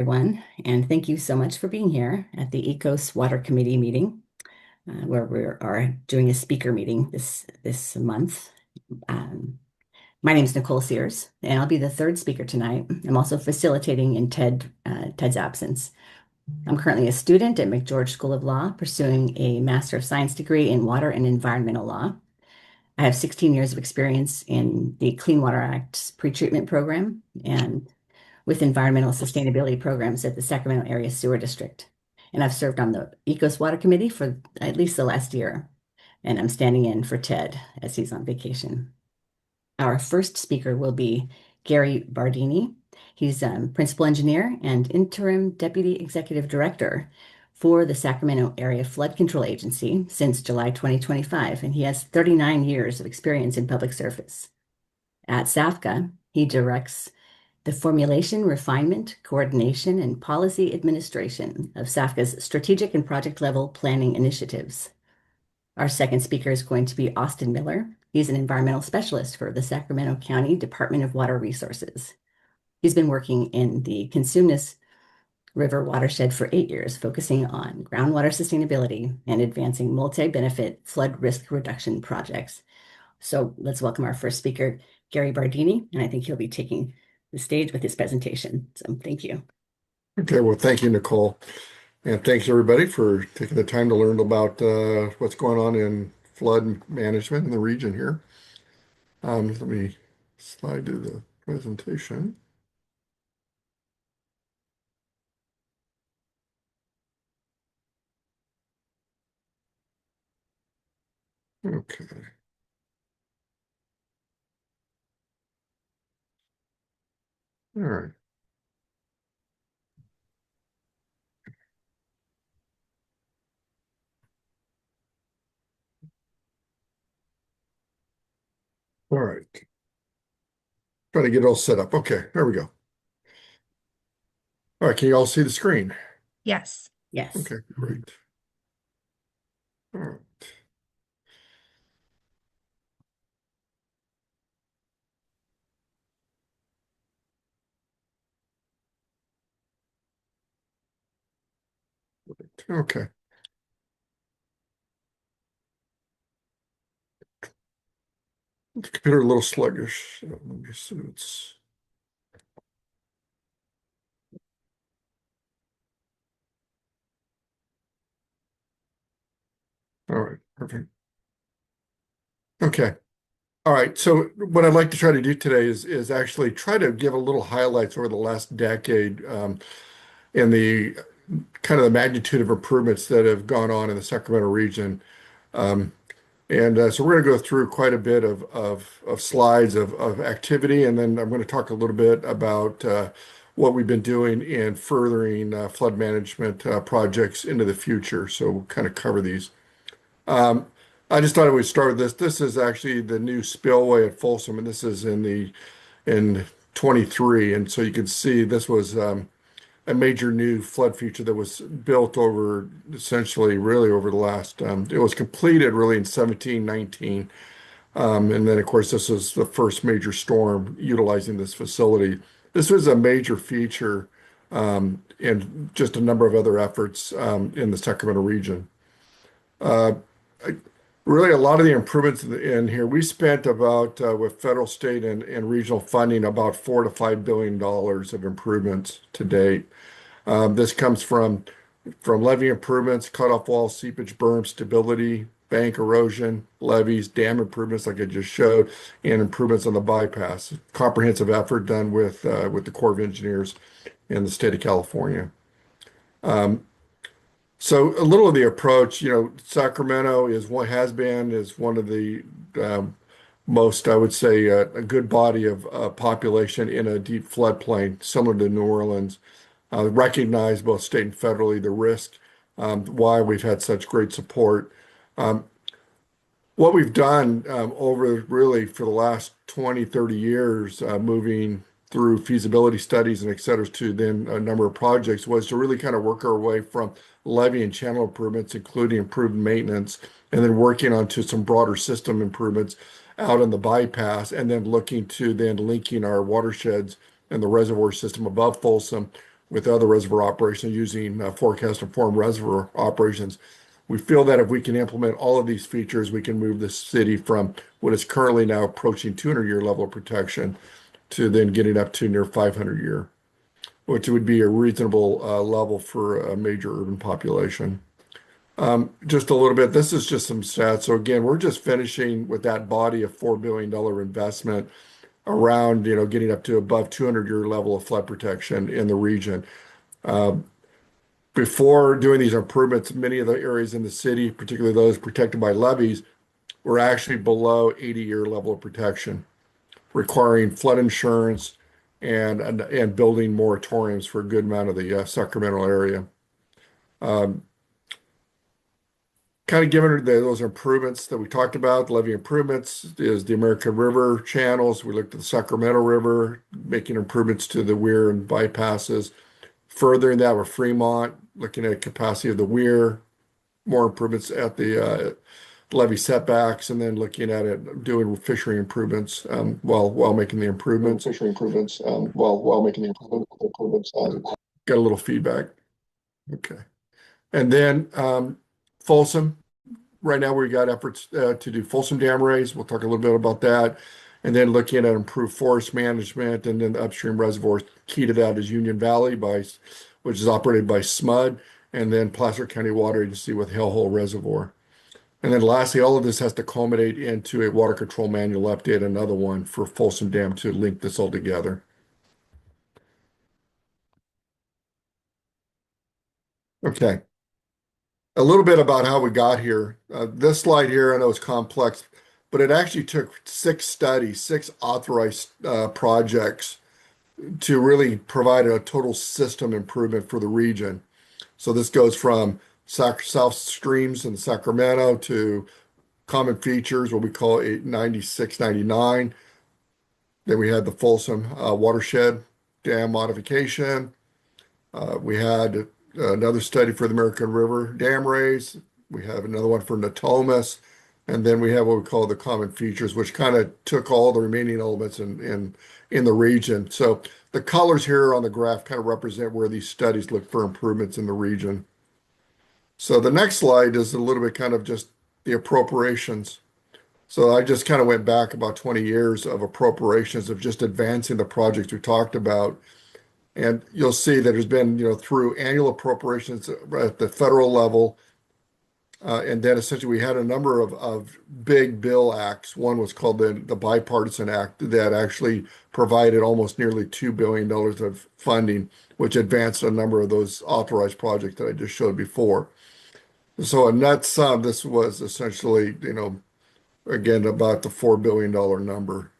Everyone, and thank you so much for being here at the ECOS Water Committee meeting, where we are doing a speaker meeting this month. Um, my name is Nicole Sears, and I'll be the third speaker tonight. I'm also facilitating in Ted's absence. I'm currently a student at McGeorge School of Law, pursuing a Master of Science degree in Water and Environmental Law. I have 16 years of experience in the Clean Water Act's pretreatment program and with environmental sustainability programs at the Sacramento Area Sewer District. And I've served on the Ecos Water Committee for at least the last year. And I'm standing in for Ted as he's on vacation. Our first speaker will be Gary Bardini. He's principal engineer and interim deputy executive director for the Sacramento Area Flood Control Agency since July 2025, and he has 39 years of experience in public service. At SAFCA, he directs the formulation, refinement, coordination, and policy administration of SAFCA's strategic and project level planning initiatives. Our second speaker is going to be Austin Miller. He's an environmental specialist for the Sacramento County Department of Water Resources. He's been working in the Cosumnes River watershed for 8 years, focusing on groundwater sustainability and advancing multi-benefit flood risk reduction projects. So let's welcome our first speaker, Gary Bardini, and I think he'll be taking the stage with his presentation. So thank you. Okay, well, thank you, Nicole. And thanks everybody for taking the time to learn about what's going on in flood management in the region here. Let me slide to the presentation. Okay. All right. All right. Trying to get it all set up. Okay, there we go. All right, can you all see the screen? Yes. Yes. Okay, great. All right. Okay. The computer a little sluggish. So let me see. It's all right. Perfect. Okay. All right. So what I'd like to try to do today is actually try to give a little highlights over the last decade in the kind of the magnitude of improvements that have gone on in the Sacramento region. Um, so we're going to go through quite a bit of slides of activity, and then I'm going to talk a little bit about what we've been doing in furthering flood management projects into the future. So we'll kind of cover these. Um, I just thought I would start with this. This is actually the new spillway at Folsom, and this is in 23. And so you can see this was a major new flood feature that was built over essentially really over the last, it was completed really in 1719. And then of course, this was the first major storm utilizing this facility. This was a major feature in just a number of other efforts in the Sacramento region. Uh, Really, a lot of the improvements in here, we spent about, with federal, state, and regional funding, about $4 to $5 billion of improvements to date. This comes from levee improvements, cutoff walls, seepage, berm stability, bank erosion, levees, dam improvements like I just showed, and improvements on the bypass. Comprehensive effort done with the Corps of Engineers in the state of California. Um, so a little of the approach, Sacramento is one of the most, I would say, a good body of population in a deep floodplain, similar to New Orleans. Recognize both state and federally the risk, why we've had such great support. Um, what we've done over really for the last 20, 30 years, moving through feasibility studies and et cetera to then a number of projects was to really kind of work our way from levee and channel improvements, including improved maintenance, and then working onto some broader system improvements out on the bypass, and then looking to then linking our watersheds and the reservoir system above Folsom with other reservoir operations using forecast informed reservoir operations. We feel that if we can implement all of these features, we can move the city from what is currently now approaching 200-year level of protection to then getting up to near 500-year, which would be a reasonable level for a major urban population. Just a little bit, this is just some stats. So again, we're just finishing with that body of $4 billion investment around, getting up to above 200-year level of flood protection in the region. Uh, Before doing these improvements, many of the areas in the city, particularly those protected by levees, were actually below 80-year level of protection, requiring flood insurance and building moratoriums for a good amount of the Sacramento area. Um, Kind of given those improvements that we talked about, levee improvements is the American River channels. We looked at the Sacramento River, making improvements to the weir and bypasses. Furthering that with Fremont, looking at capacity of the weir, more improvements at the levee setbacks, and then looking at it, doing fishery improvements while making the improvements. Fishery improvements while making the improvements. Got a little feedback. Okay. And then Folsom. Right now, we've got efforts to do Folsom Dam raise. We'll talk a little bit about that. And then looking at improved forest management and then the upstream reservoirs. Key to that is Union Valley, which is operated by SMUD, and then Placer County Water Agency with Hellhole Reservoir. And then lastly, all of this has to culminate into a water control manual update, another one for Folsom Dam to link this all together. Okay. A little bit about how we got here. This slide here, I know it's complex, but it actually took 6 studies, 6 authorized projects to really provide a total system improvement for the region. So this goes from south streams in Sacramento to common features, what we call 896, 99. Then we had the Folsom watershed dam modification. We had another study for the American River dam raise. We have another one for Natomas. And then we have what we call the common features, which kind of took all the remaining elements in the region. So the colors here on the graph kind of represent where these studies look for improvements in the region. So the next slide is a little bit kind of just the appropriations. So I just kind of went back about 20 years of appropriations of just advancing the projects we talked about. And you'll see that there's been, through annual appropriations at the federal level, and then essentially we had a number of big bill acts. One was called the Bipartisan Act that actually provided almost nearly $2 billion of funding, which advanced a number of those authorized projects that I just showed before. So a net sum, this was essentially, again, about the $4 billion number.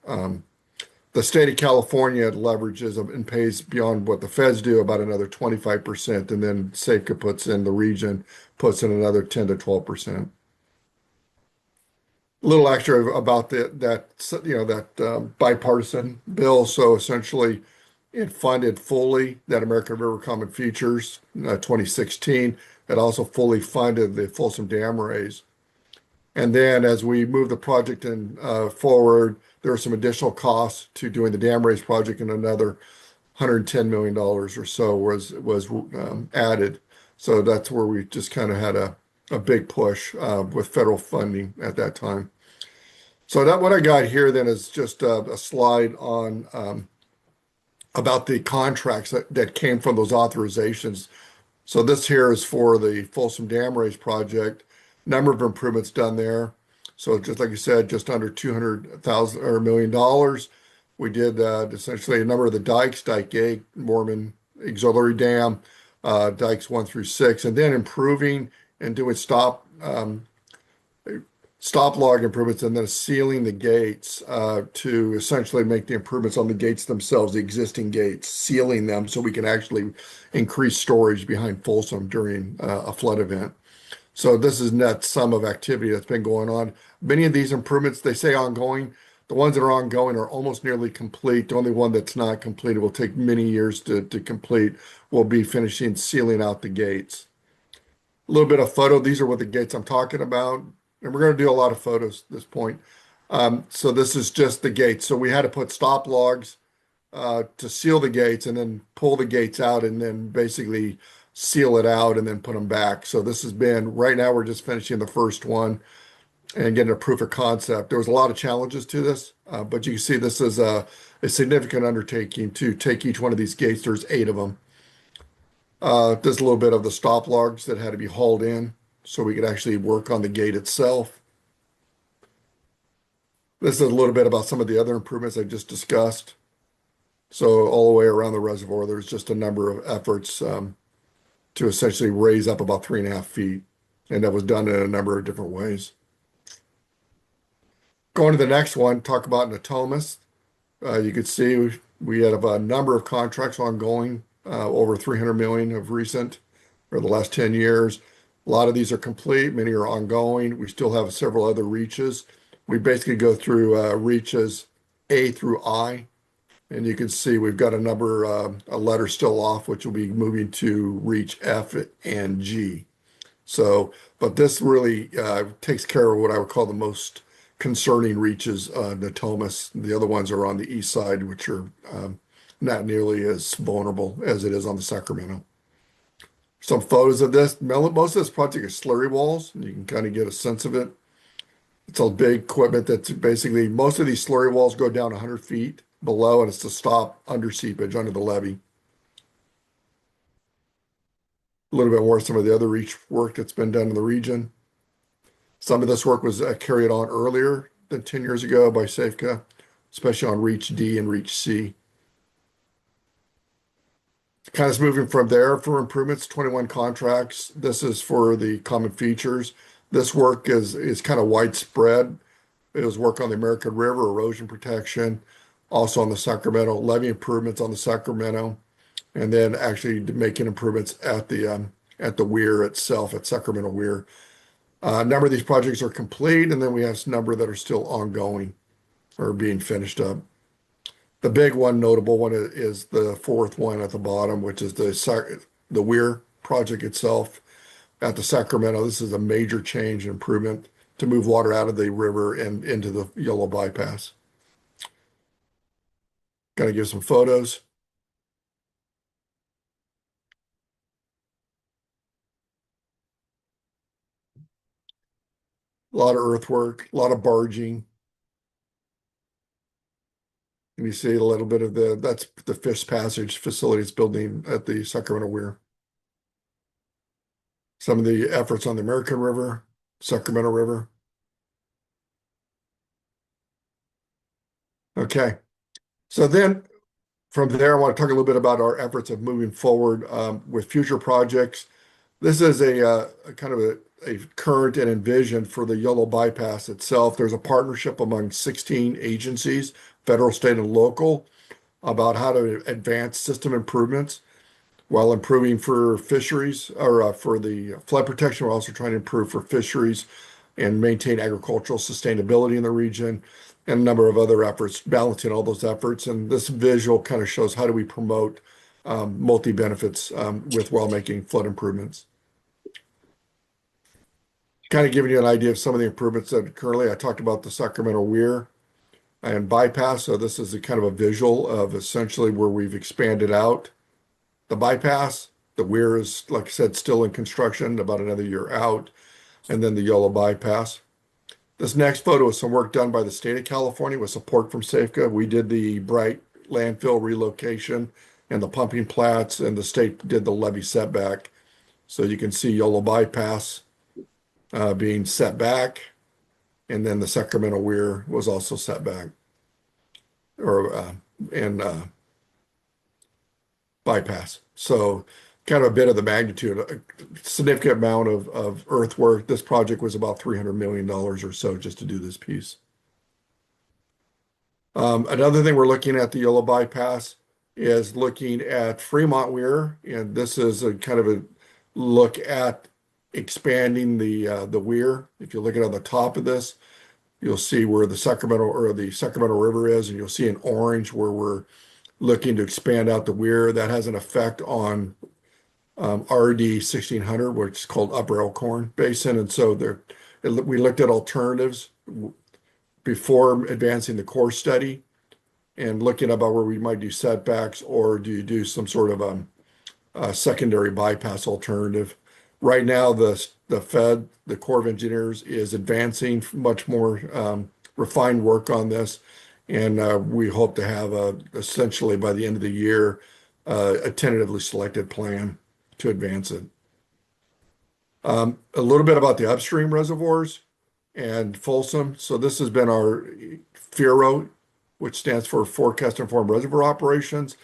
The state of California leverages and pays beyond what the feds do about another 25%, and then SAFCA the region puts in another 10 to 12%. A little extra about that bipartisan bill. So essentially, it funded fully that American River Common Features 2016. It also fully funded the Folsom Dam raise. And then as we move the project forward, there are some additional costs to doing the dam raise project, and another $110 million or so was added. So that's where we just kind of had a big push with federal funding at that time. So what I got here then is just a slide on about the contracts that came from those authorizations. So this here is for the Folsom Dam Raise project. Number of improvements done there. So just like you said, just under 200,000 or $1 million. We did essentially a number of the dikes, Dike 8, Mormon Auxiliary Dam, dikes 1 through 6, and then improving and doing stop log improvements, and then sealing the gates to essentially make the improvements on the gates themselves, the existing gates, sealing them so we can actually increase storage behind Folsom during a flood event. So this is net sum of activity that's been going on. Many of these improvements, they say ongoing. The ones that are ongoing are almost nearly complete. The only one that's not completed will take many years to complete. We'll be finishing sealing out the gates. A little bit of photo. These are what the gates I'm talking about. And we're going to do a lot of photos at this point. So this is just the gates. So we had to put stop logs to seal the gates and then pull the gates out and then basically seal it out and then put them back. So this has been, right now we're just finishing the first one and getting a proof of concept. There was a lot of challenges to this, but you can see this is a significant undertaking to take each one of these gates. There's 8 of them. There's a little bit of the stop logs that had to be hauled in so we could actually work on the gate itself. This is a little bit about some of the other improvements I just discussed. So all the way around the reservoir, there's just a number of efforts to essentially raise up about 3.5 feet. And that was done in a number of different ways. Going to the next one, talk about Natomas. You could see we have a number of contracts ongoing, over 300 million of recent or the last 10 years. A lot of these are complete, many are ongoing. We still have several other reaches. We basically go through reaches A through I, and you can see we've got a letter still off, which will be moving to reach F and G. So, but this really takes care of what I would call the most concerning reaches, Natomas. The other ones are on the east side, which are not nearly as vulnerable as it is on the Sacramento. Some photos of this. Most of this project is slurry walls, and you can kind of get a sense of it. It's a big equipment that's basically, most of these slurry walls go down 100 feet below, and it's to stop under seepage under the levee. A little bit more of some of the other reach work that's been done in the region. Some of this work was carried on earlier than 10 years ago by Safeco, especially on reach D and reach C. Kind of moving from there for improvements, 21 contracts. This is for the common features. This work is kind of widespread. It was work on the American River, erosion protection, also on the Sacramento, levee improvements on the Sacramento, and then actually making improvements at the weir itself, at Sacramento Weir. A number of these projects are complete, and then we have a number that are still ongoing or being finished up. The big one, notable one, is the fourth one at the bottom, which is the weir project itself at the Sacramento. This is a major change and improvement to move water out of the river and into the yellow bypass. Kind of give some photos. A lot of earthwork, a lot of barging. And you see a little bit of that's the fish passage facilities building at the Sacramento Weir. Some of the efforts on the American River, Sacramento River. Okay. So then from there, I want to talk a little bit about our efforts of moving forward with future projects. This is a kind of a current and envision for the yellow bypass itself. There's a partnership among 16 agencies, federal, state, and local, about how to advance system improvements while improving for fisheries or for the flood protection. We're also trying to improve for fisheries and maintain agricultural sustainability in the region, and a number of other efforts, balancing all those efforts. And this visual kind of shows how do we promote multi-benefits with while making flood improvements. Kind of giving you an idea of some of the improvements that currently I talked about the Sacramento Weir and bypass. So this is a kind of a visual of essentially where we've expanded out the bypass. The weir is, like I said, still in construction, about another year out, and then the yellow bypass. This next photo is some work done by the state of California with support from Safeco. We did the Bright landfill relocation and the pumping plats, and the state did the levee setback. So you can see yellow bypass being set back, and then the Sacramento Weir was also set back, or and bypass. So kind of a bit of the magnitude, a significant amount of earthwork. This project was about $300 million or so just to do this piece. Another thing we're looking at the yellow bypass is looking at Fremont Weir, and this is a kind of a look at expanding the weir. If you look at on the top of this, you'll see where the Sacramento River is, and you'll see in orange where we're looking to expand out the weir. That has an effect on RD 1600, which is called Upper Elkhorn Basin. And so we looked at alternatives before advancing the core study. and looking about where we might do setbacks, or do you do some sort of secondary bypass alternative. Right now, the Corps of Engineers, is advancing much more refined work on this, and we hope to have essentially by the end of the year a tentatively selected plan to advance it. A little bit about the upstream reservoirs and Folsom. So this has been our FIRO, which stands for Forecast Informed Reservoir Operations.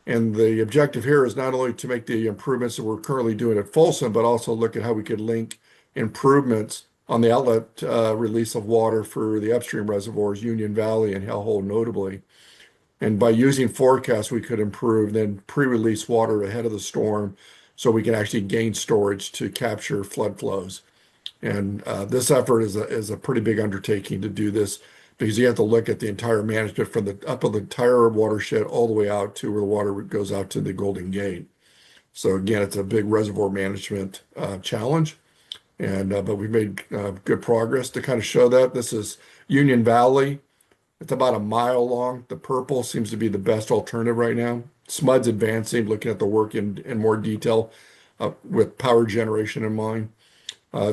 And the objective here is not only to make the improvements that we're currently doing at Folsom, but also look at how we could link improvements on the outlet release of water for the upstream reservoirs, Union Valley and Hellhole notably. And by using forecasts, we could improve then pre-release water ahead of the storm so we can actually gain storage to capture flood flows. And this effort is a pretty big undertaking to do this because you have to look at the entire management from the up of the entire watershed all the way out to where the water goes out to the Golden Gate. So again, it's a big reservoir management challenge, and but we've made good progress to kind of show that. This is Union Valley. It's about a mile long. The purple seems to be the best alternative right now. SMUD's advancing, looking at the work in more detail with power generation in mind.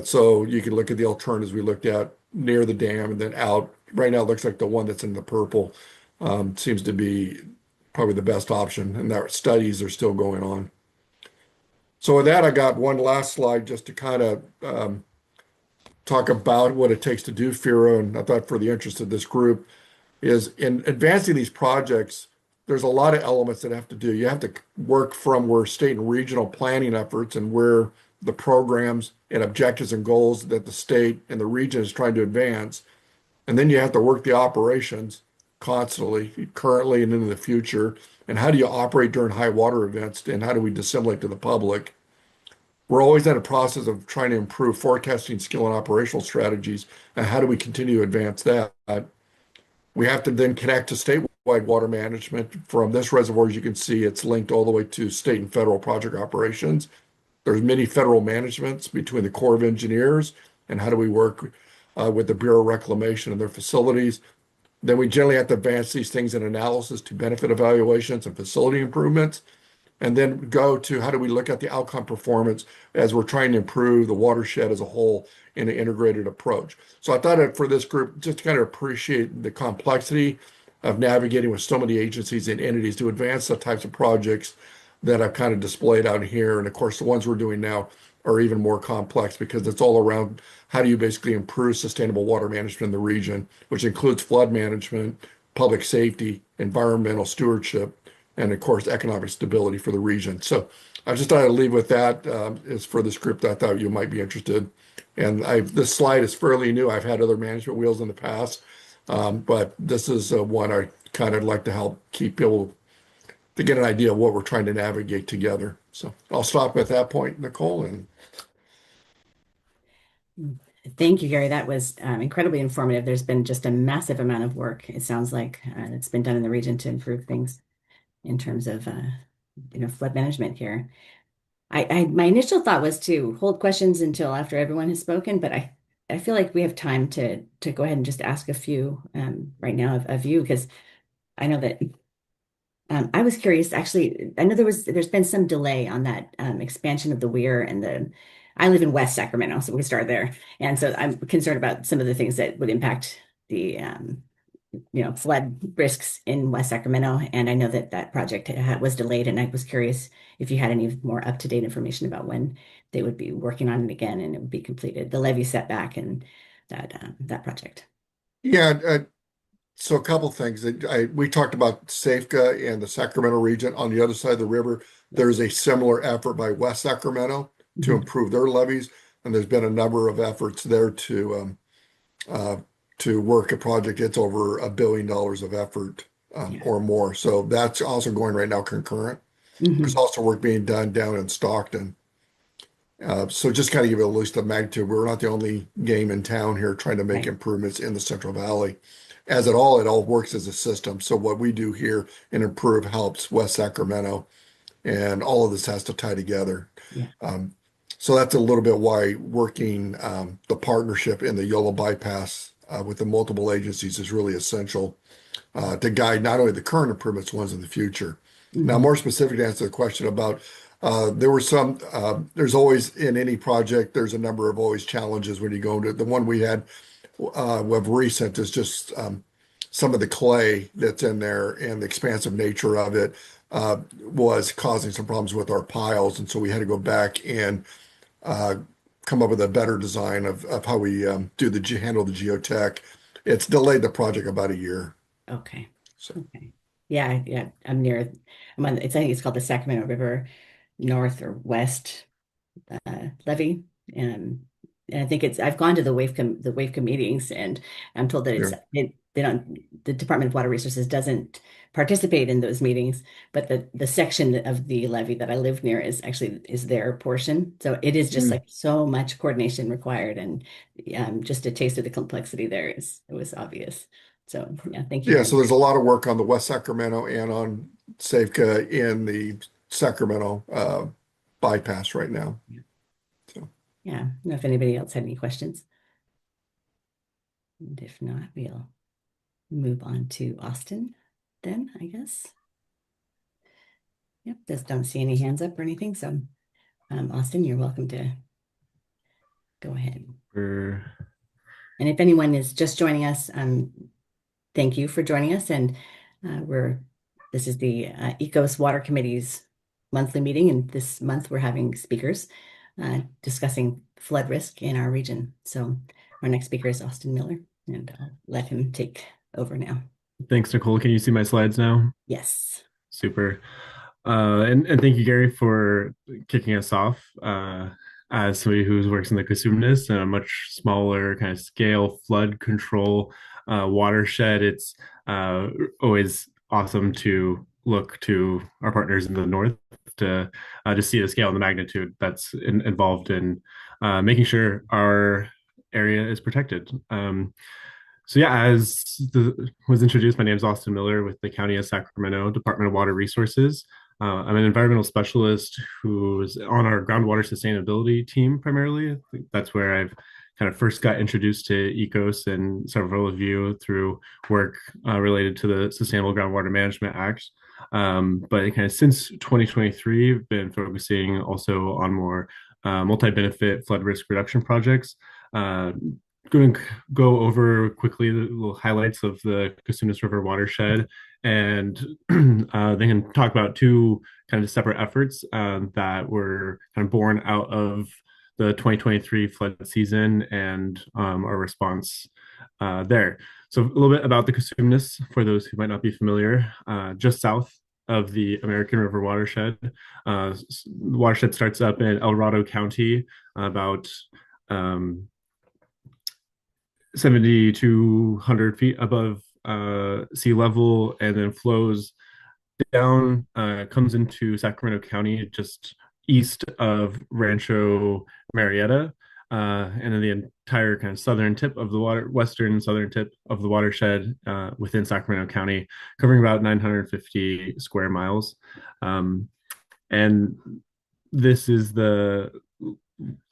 So you can look at the alternatives we looked at near the dam and then out. Right now, it looks like the one that's in the purple seems to be probably the best option, and that studies are still going on. So with that, I got one last slide just to kind of talk about what it takes to do FIRA, and I thought for the interest of this group is in advancing these projects, there's a lot of elements that have to do. You have to work from where state and regional planning efforts and where the programs and objectives and goals that the state and the region is trying to advance. And then you have to work the operations constantly, currently and into the future. And how do you operate during high water events? And how do we disseminate to the public? We're always in a process of trying to improve forecasting skill and operational strategies. And how do we continue to advance that? We have to then connect to statewide water management. From this reservoir, as you can see, it's linked all the way to state and federal project operations. There's many federal managements between the Corps of Engineers and how do we work with the Bureau of Reclamation and their facilities. Then we generally have to advance these things in analysis to benefit evaluations and facility improvements. And then go to how do we look at the outcome performance as we're trying to improve the watershed as a whole in an integrated approach. So I thought that for this group, just to kind of appreciate the complexity of navigating with so many agencies and entities to advance the types of projects that I've kind of displayed out here. And of course, the ones we're doing now are even more complex because it's all around how do you basically improve sustainable water management in the region, which includes flood management, public safety, environmental stewardship, and of course, economic stability for the region. So I just thought I'd leave with that as for this group that I thought you might be interested. And this slide is fairly new. I've had other management wheels in the past, but this is one I kind of like to help keep people to get an idea of what we're trying to navigate together. So I'll stop at that point, Nicole. And Thank you, Gary. That was incredibly informative. There's been just a massive amount of work, it sounds like, that's been done in the region to improve things in terms of flood management here. My initial thought was to hold questions until after everyone has spoken, but I feel like we have time to go ahead and just ask a few right now of you because I know that I was curious. Actually, I know there's been some delay on that expansion of the weir and the. I live in West Sacramento, so we start there, and so I'm concerned about some of the things that would impact the flood risks in West Sacramento. And I know that that project was delayed, and I was curious if you had any more up-to-date information about when they would be working on it again and it would be completed, the levee setback and that project. yeah, so a couple things. We talked about Safeka and the Sacramento region on the other side of the river. There's a similar effort by West Sacramento to Mhm. improve their levees, and there's been a number of efforts there to work a project. It's over $1 billion of effort Yeah. or more. So that's also going right now concurrent. There's Hmm. also work being done down in Stockton. So just kind of give it a list of magnitude. We're not the only game in town here trying to make Right. improvements in the Central Valley. It all works as a system. So what we do here and improve helps West Sacramento, and all of this has to tie together. Yeah. Um, so that's a little bit why working the partnership in the Yolo bypass with the multiple agencies is really essential to guide not only the current improvements, ones in the future. Now, Hmm. more specific to answer the question about there were some, there's always in any project, there's a number of always challenges when you go into the one we had of recent is just some of the clay that's in there and the expansive nature of it was causing some problems with our piles. And so we had to go back and uh, come up with a better design of how we handle the geotech. It's delayed the project about a year. Okay. So Okay. Yeah, yeah. I'm near. I'm on. It's I think it's called the Sacramento River North or West levee, and I think it's. I've gone to the WAFCA meetings, and I'm told that yeah. they don't. The Department of Water Resources doesn't participate in those meetings, but the section of the levee that I live near is their portion. So it is just Mm. like so much coordination required, and just a taste of the complexity there is it was obvious. So yeah, thank you Yeah, very so much. there's a lot of work on the West Sacramento and on Safeka in the Sacramento bypass right now. So Yeah, I don't know if anybody else had any questions. And if not, we'll move on to Austin then, I guess. Yep, just don't see any hands up or anything. So, Austin, you're welcome to go ahead. For And if anyone is just joining us, thank you for joining us. And this is the ECOS Water Committee's monthly meeting. And this month we're having speakers discussing flood risk in our region. So, our next speaker is Austin Miller, and I'll let him take over now. Thanks, Nicole. Can you see my slides now? Yes. Super. And thank you, Gary, for kicking us off. As somebody who works in the Cosumnes and a much smaller kind of scale flood control watershed, it's always awesome to look to our partners in the north to see the scale and the magnitude that's involved in making sure our area is protected. So yeah, was introduced, my name is Austin Miller with the County of Sacramento Department of Water Resources. I'm an environmental specialist who's on our groundwater sustainability team primarily. I think that's where I've kind of first got introduced to ECOS and several of you through work related to the Sustainable Groundwater Management Act. But kind of since 2023, I've been focusing also on more multi-benefit flood risk reduction projects. Uh, Going to go over quickly the little highlights of the Cosumnes River watershed, and they can talk about two kind of separate efforts that were kind of born out of the 2023 flood season and our response there. So a little bit about the Cosumnes for those who might not be familiar. Just south of the American River watershed, the watershed starts up in El Dorado County, about 7,200 feet above sea level, and then flows down, comes into Sacramento County just east of Rancho Marietta. And then the entire kind of southern tip of the western southern tip of the watershed within Sacramento County, covering about 950 square miles. And this is the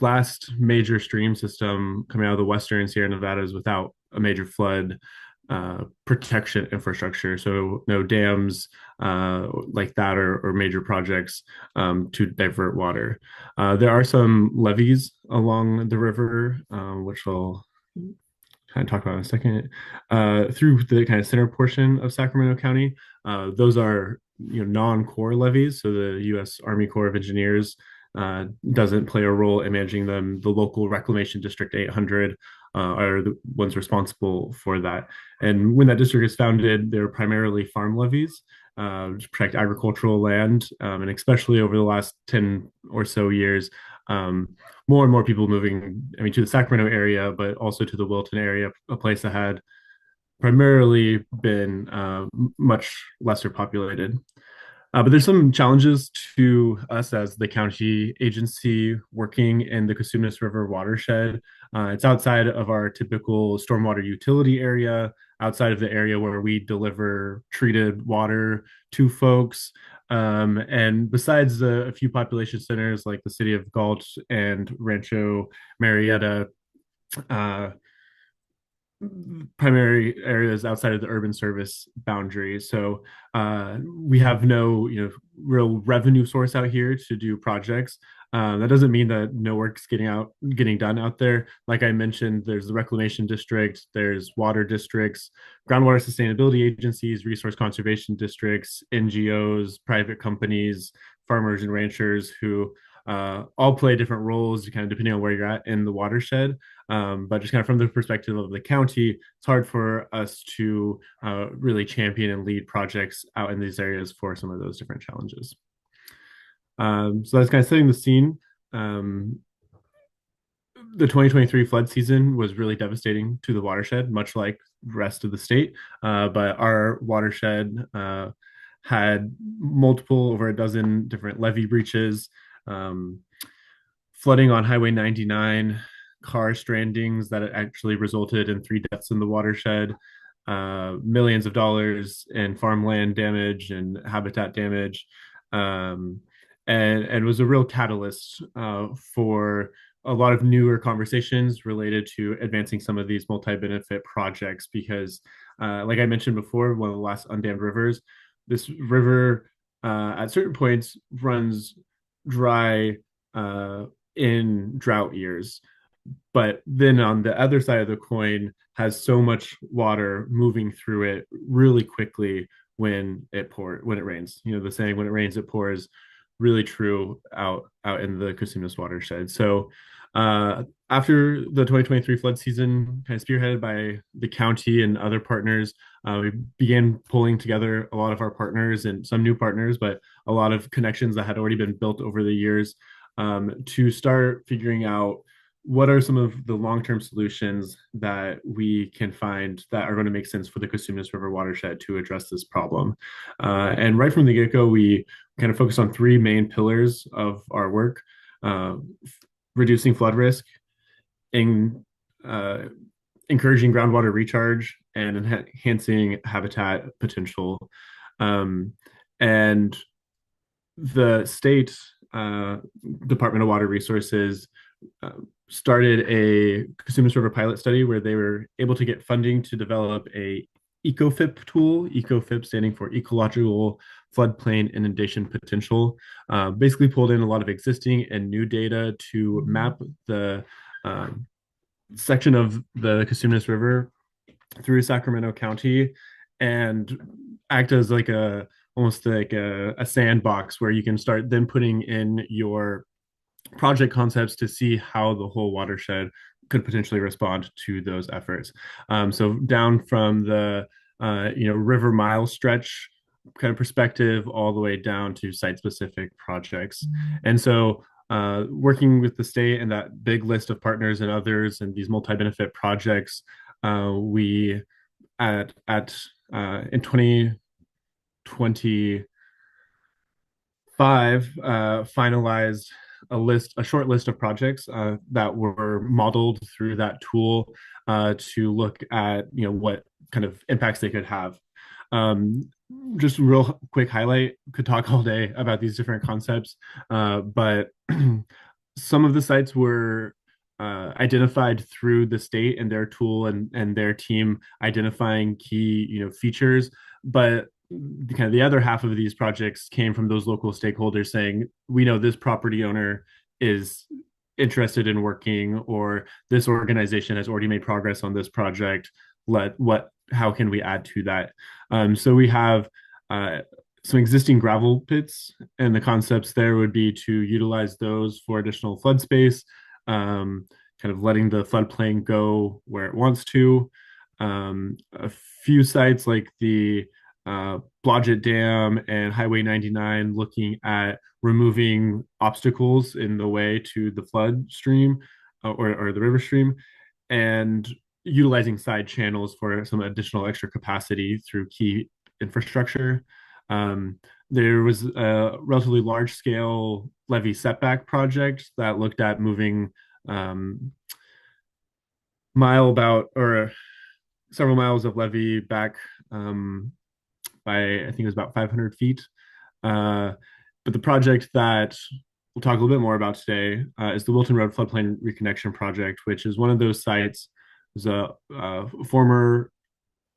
last major stream system coming out of the western Sierra Nevadas without a major flood protection infrastructure. So no dams like that or major projects to divert water. There are some levees along the river, which I'll kind of talk about in a second. Through the kind of center portion of Sacramento County, those are non-core levees. So the U.S. Army Corps of Engineers doesn't play a role in managing them. The local Reclamation District 800 are the ones responsible for that. And when that district is founded, they're primarily farm levies to protect agricultural land, and especially over the last 10 or so years, more and more people moving, I mean, to the Sacramento area, but also to the Wilton area, a place that had primarily been much lesser populated. But there's some challenges to us as the county agency working in the Cosumnes River watershed. It's outside of our typical stormwater utility area, outside of the area where we deliver treated water to folks. And besides a few population centers like the city of Galt and Rancho Marietta, uh, primary areas outside of the urban service boundary. So we have no, real revenue source out here to do projects. That doesn't mean that no work's getting done out there. Like I mentioned, there's the reclamation district, there's water districts, groundwater sustainability agencies, resource conservation districts, NGOs, private companies, farmers and ranchers who all play different roles, kind of depending on where you're at in the watershed. But just kind of from the perspective of the county, it's hard for us to really champion and lead projects out in these areas for some of those different challenges. So that's kind of setting the scene. Um, the 2023 flood season was really devastating to the watershed, much like the rest of the state. But our watershed had multiple, over a dozen different levee breaches, um, flooding on Highway 99, car strandings that actually resulted in 3 deaths in the watershed, millions of dollars in farmland damage and habitat damage, um, and was a real catalyst for a lot of newer conversations related to advancing some of these multi-benefit projects because, like I mentioned before, one of the last undammed rivers, this river at certain points runs dry in drought years. But then on the other side of the coin has so much water moving through it really quickly when it rains. The saying when it rains it pours, really true out in the Cosumnes watershed. So after the 2023 flood season, kind of spearheaded by the county and other partners, we began pulling together a lot of our partners and some new partners, but a lot of connections that had already been built over the years to start figuring out what are some of the long-term solutions that we can find that are going to make sense for the Cosumnes River watershed to address this problem. And right from the get-go, we kind of focused on three main pillars of our work: uh, reducing flood risk, in, uh, encouraging groundwater recharge, and enhancing habitat potential. Um, and the state Department of Water Resources uh, started a Cosumnes River pilot study where they were able to get funding to develop a EcoFIP tool, EcoFIP standing for Ecological Floodplain Inundation Potential. Basically pulled in a lot of existing and new data to map the um, section of the Cosumnes River through Sacramento County and act as like a almost like a sandbox where you can start then putting in your project concepts to see how the whole watershed could potentially respond to those efforts. So down from the river mile stretch kind of perspective all the way down to site specific projects. And so working with the state and that big list of partners and others and these multi-benefit projects, we at in 2025 finalized a short list of projects that were modeled through that tool to look at what kind of impacts they could have. Um, just a real quick highlight. Could talk all day about these different concepts, but some of the sites were identified through the state and their tool and their team identifying key features, but kind of the other half of these projects came from those local stakeholders saying, we know this property owner is interested in working, or this organization has already made progress on this project. How can we add to that? So we have some existing gravel pits, and the concepts there would be to utilize those for additional flood space, kind of letting the floodplain go where it wants to. A few sites like the Blodgett Dam and Highway 99 looking at removing obstacles in the way to the flood stream or the river stream, and utilizing side channels for some additional extra capacity through key infrastructure. There was a relatively large scale levee setback project that looked at moving mile about or several miles of levee back by I think it was about 500 feet. Uh, but the project that we'll talk a little bit more about today is the Wilton Road Floodplain Reconnection Project, which is one of those sites There's a former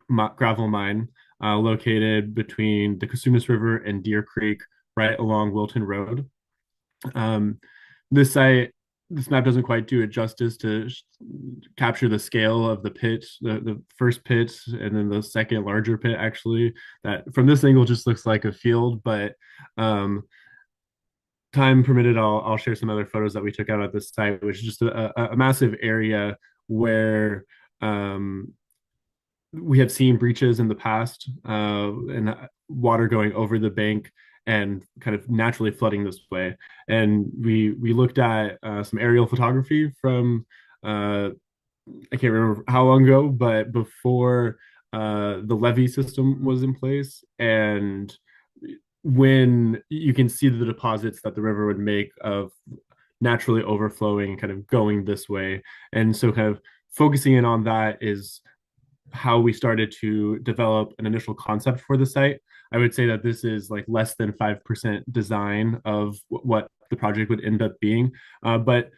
gravel mine located between the Cosumnes River and Deer Creek, right along Wilton Road. Um, this site, this map doesn't quite do it justice to capture the scale of the pit, the first pit, and then the second larger pit. Actually, that from this angle just looks like a field, but um, time permitted, I'll share some other photos that we took out at this site, which is just a massive area where um, we have seen breaches in the past and water going over the bank and kind of naturally flooding this way. And we looked at some aerial photography from I can't remember how long ago, but before the levee system was in place, and when you can see the deposits that the river would make of naturally overflowing, kind of going this way, and so kind of focusing in on that is how we started to develop an initial concept for the site. I would say that this is like less than 5% design of what the project would end up being. But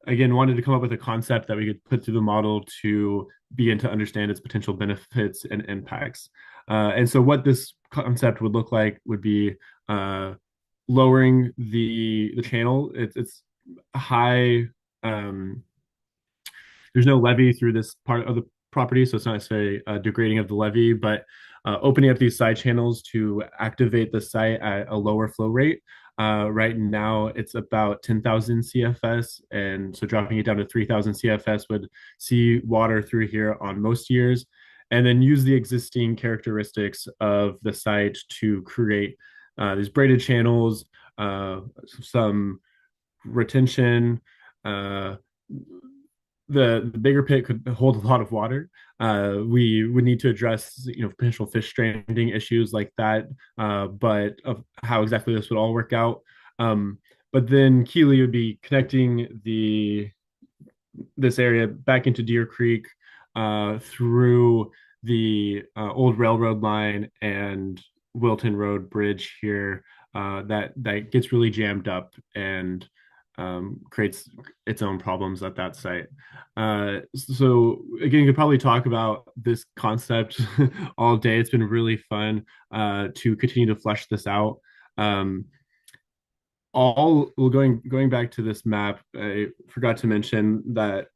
again, wanted to come up with a concept that we could put through the model to begin to understand its potential benefits and impacts. And so what this concept would look like would be lowering the channel. It's high. Um, there's no levee through this part of the property, so it's not necessarily degrading of the levee, but opening up these side channels to activate the site at a lower flow rate. Right now, it's about 10,000 CFS, and so dropping it down to 3,000 CFS would see water through here on most years, and then use the existing characteristics of the site to create these braided channels, some retention, uh, the bigger pit could hold a lot of water. We would need to address, potential fish stranding issues like that, but of how exactly this would all work out. But then Keeley would be connecting this area back into Deer Creek through the old railroad line and Wilton Road Bridge here. That gets really jammed up and creates its own problems at that site. So again, you could probably talk about this concept all day. It's been really fun to continue to flesh this out. Um, all well, going back to this map, I forgot to mention that.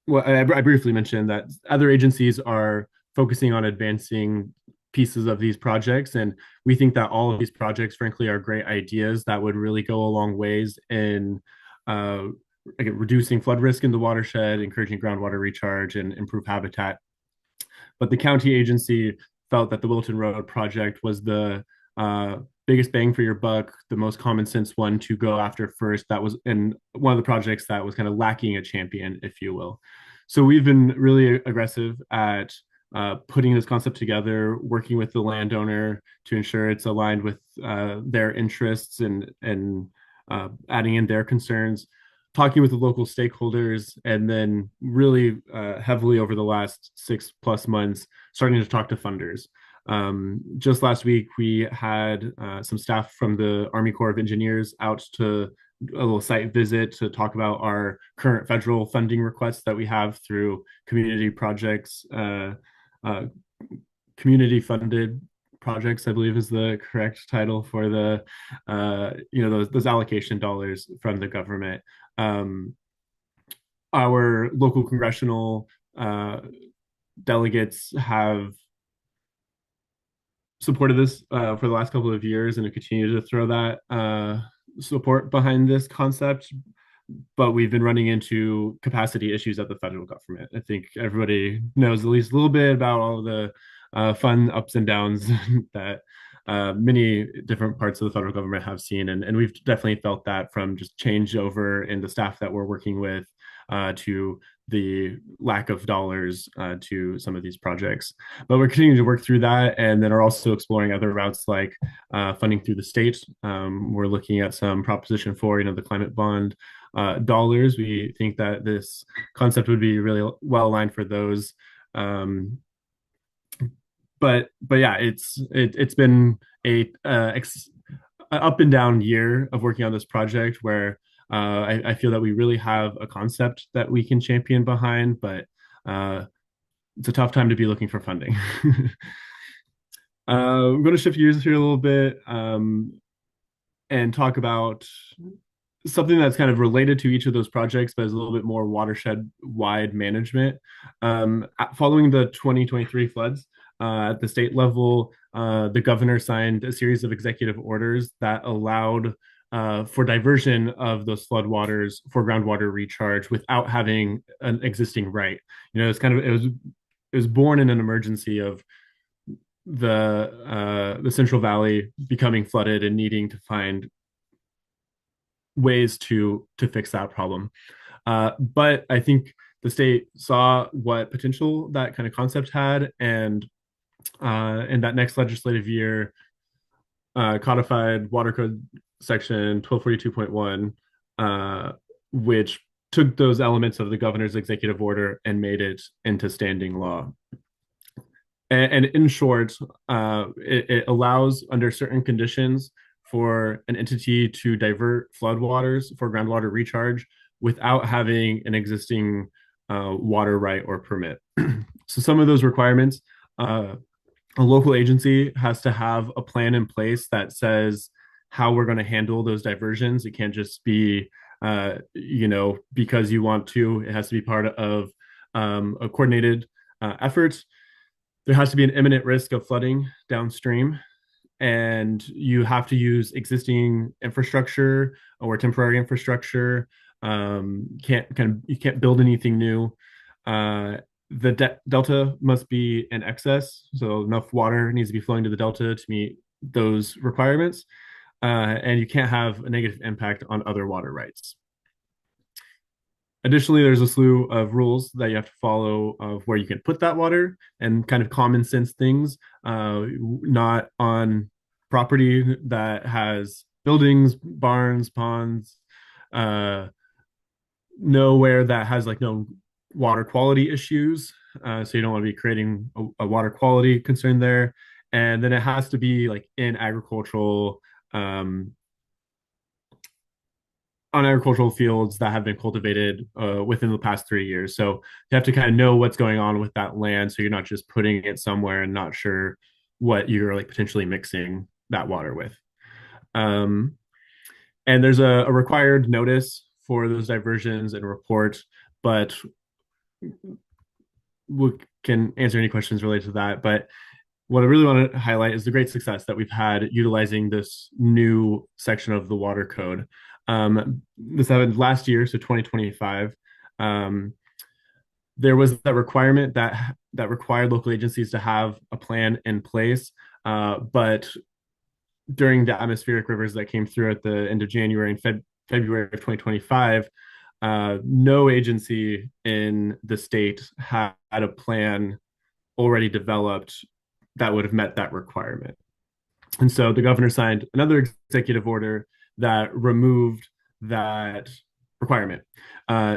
Well, I briefly mentioned that other agencies are focusing on advancing pieces of these projects, and we think that all of these projects, frankly, are great ideas that would really go a long ways in uh, again, reducing flood risk in the watershed, encouraging groundwater recharge, and improve habitat. But the county agency felt that the Wilton Road project was the biggest bang for your buck, the most common sense one to go after first. That was in one of the projects that was kind of lacking a champion, if you will. So we've been really aggressive at putting this concept together, working with the landowner to ensure it's aligned with their interests and adding in their concerns, talking with the local stakeholders, and then really heavily over the last 6+ months, starting to talk to funders. Just last week, we had some staff from the Army Corps of Engineers out to a little site visit to talk about our current federal funding requests that we have through community projects, community funded projects, I believe is the correct title for the those allocation dollars from the government. um, our local congressional delegates have supported this for the last couple of years and continue to throw that support behind this concept. But we've been running into capacity issues at the federal government. I think everybody knows at least a little bit about all the fun ups and downs that many different parts of the federal government have seen. And we've definitely felt that from just changeover in the staff that we're working with to the lack of dollars to some of these projects. But we're continuing to work through that and then are also exploring other routes like funding through the state. We're looking at some Proposition 4, the climate bond dollars. We think that this concept would be really well aligned for those. But yeah, it's been a up and down year of working on this project where I feel that we really have a concept that we can champion behind, but uh, it's a tough time to be looking for funding. I'm going to shift gears here a little bit and talk about something that's kind of related to each of those projects, but is a little bit more watershed wide management. Following the 2023 floods at the state level, the governor signed a series of executive orders that allowed for diversion of those floodwaters for groundwater recharge without having an existing right. It's kind of it was born in an emergency of the Central Valley becoming flooded and needing to find ways to fix that problem. But I think the state saw what potential that kind of concept had, and in that next legislative year, codified Water Code Section 1242.1, which took those elements of the governor's executive order and made it into standing law. And in short, it allows, under certain conditions, for an entity to divert floodwaters for groundwater recharge without having an existing water right or permit. So some of those requirements, a local agency has to have a plan in place that says how we're going to handle those diversions. It can't just be, because you want to. It has to be part of a coordinated effort. There has to be an imminent risk of flooding downstream, and you have to use existing infrastructure or temporary infrastructure. You can't build anything new. The delta must be in excess, so enough water needs to be flowing to the delta to meet those requirements, and you can't have a negative impact on other water rights. Additionally, there's a slew of rules that you have to follow of where you can put that water and kind of common sense things, not on property that has buildings, barns, ponds, nowhere that has like no water quality issues. So you don't want to be creating a water quality concern there. And then it has to be like in agricultural on agricultural fields that have been cultivated within the past 3 years. So you have to kind of know what's going on with that land, so you're not just putting it somewhere and not sure what you're like potentially mixing that water with. Um, and there's a required notice for those diversions and report, but we can answer any questions related to that. But what I really want to highlight is the great success that we've had utilizing this new section of the water code. This happened last year, so 2025. There was that requirement that required local agencies to have a plan in place, but during the atmospheric rivers that came through at the end of January and February of 2025, no agency in the state had a plan already developed that would have met that requirement. And so the governor signed another executive order that removed that requirement.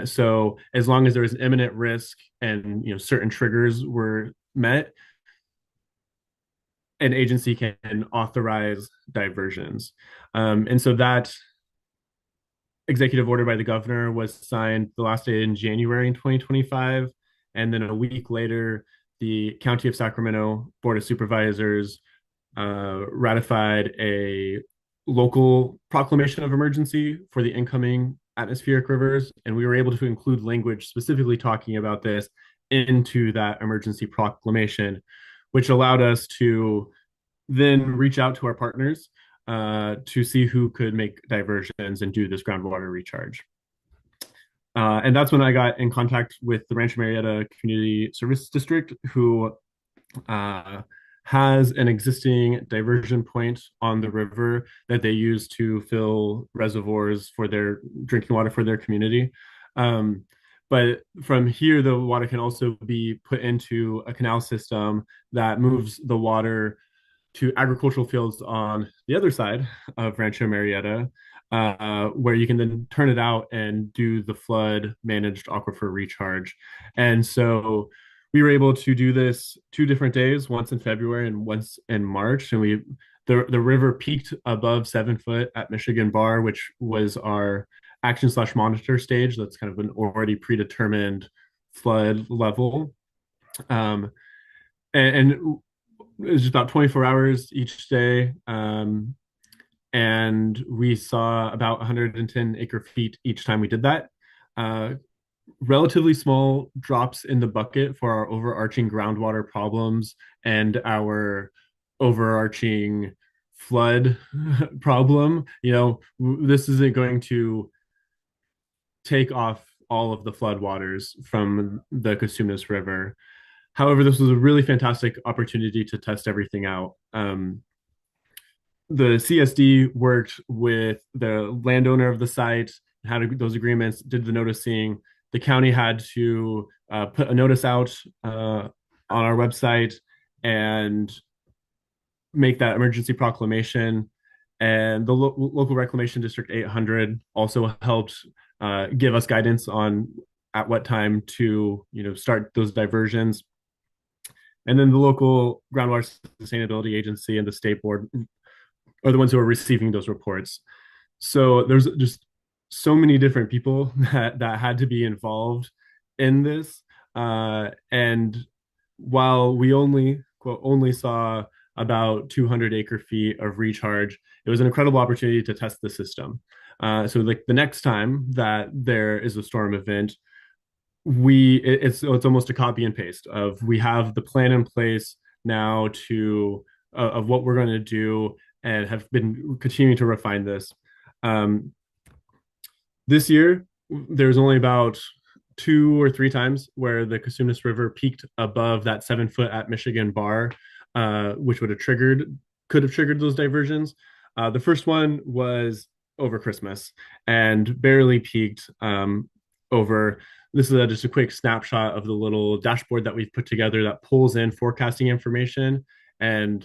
So as long as there was an imminent risk and certain triggers were met, an agency can authorize diversions. And so that executive order by the governor was signed the last day in January in 2025. And then a week later, the County of Sacramento Board of Supervisors ratified a local proclamation of emergency for the incoming atmospheric rivers. And we were able to include language specifically talking about this into that emergency proclamation, which allowed us to then reach out to our partners to see who could make diversions and do this groundwater recharge. And that's when I got in contact with the Rancho Marietta Community Service District, who has an existing diversion point on the river that they use to fill reservoirs for their drinking water for their community. But from here, the water can also be put into a canal system that moves the water to agricultural fields on the other side of Rancho Marietta, where you can then turn it out and do the flood managed aquifer recharge. And so we were able to do this 2 different days, once in February and once in March. And the river peaked above 7 foot at Michigan Bar, which was our action/monitor stage. That's kind of an already predetermined flood level. Um, and it was just about 24 hours each day. And we saw about 110 acre feet each time we did that. Uh, Relatively small drops in the bucket for our overarching groundwater problems and our overarching flood problem. This isn't going to take off all of the floodwaters from the Cosumnes River. However, this was a really fantastic opportunity to test everything out. The CSD worked with the landowner of the site, had those agreements, did the noticing. The county had to put a notice out on our website and make that emergency proclamation. And the local reclamation district 800 also helped give us guidance on at what time to start those diversions. And then the local groundwater sustainability agency and the state board are the ones who are receiving those reports. So there's just so many different people that had to be involved in this. And while we only quote only saw about 200 acre feet of recharge, it was an incredible opportunity to test the system. So like the next time that there is a storm event, it's almost a copy and paste of we have the plan in place now to of what we're going to do and have been continuing to refine this. Um, this year, there's only about 2 or 3 times where the Cosumnes River peaked above that 7 foot at Michigan bar, which could have triggered those diversions. The first one was over Christmas and barely peaked over. This is just a quick snapshot of the little dashboard that we've put together that pulls in forecasting information and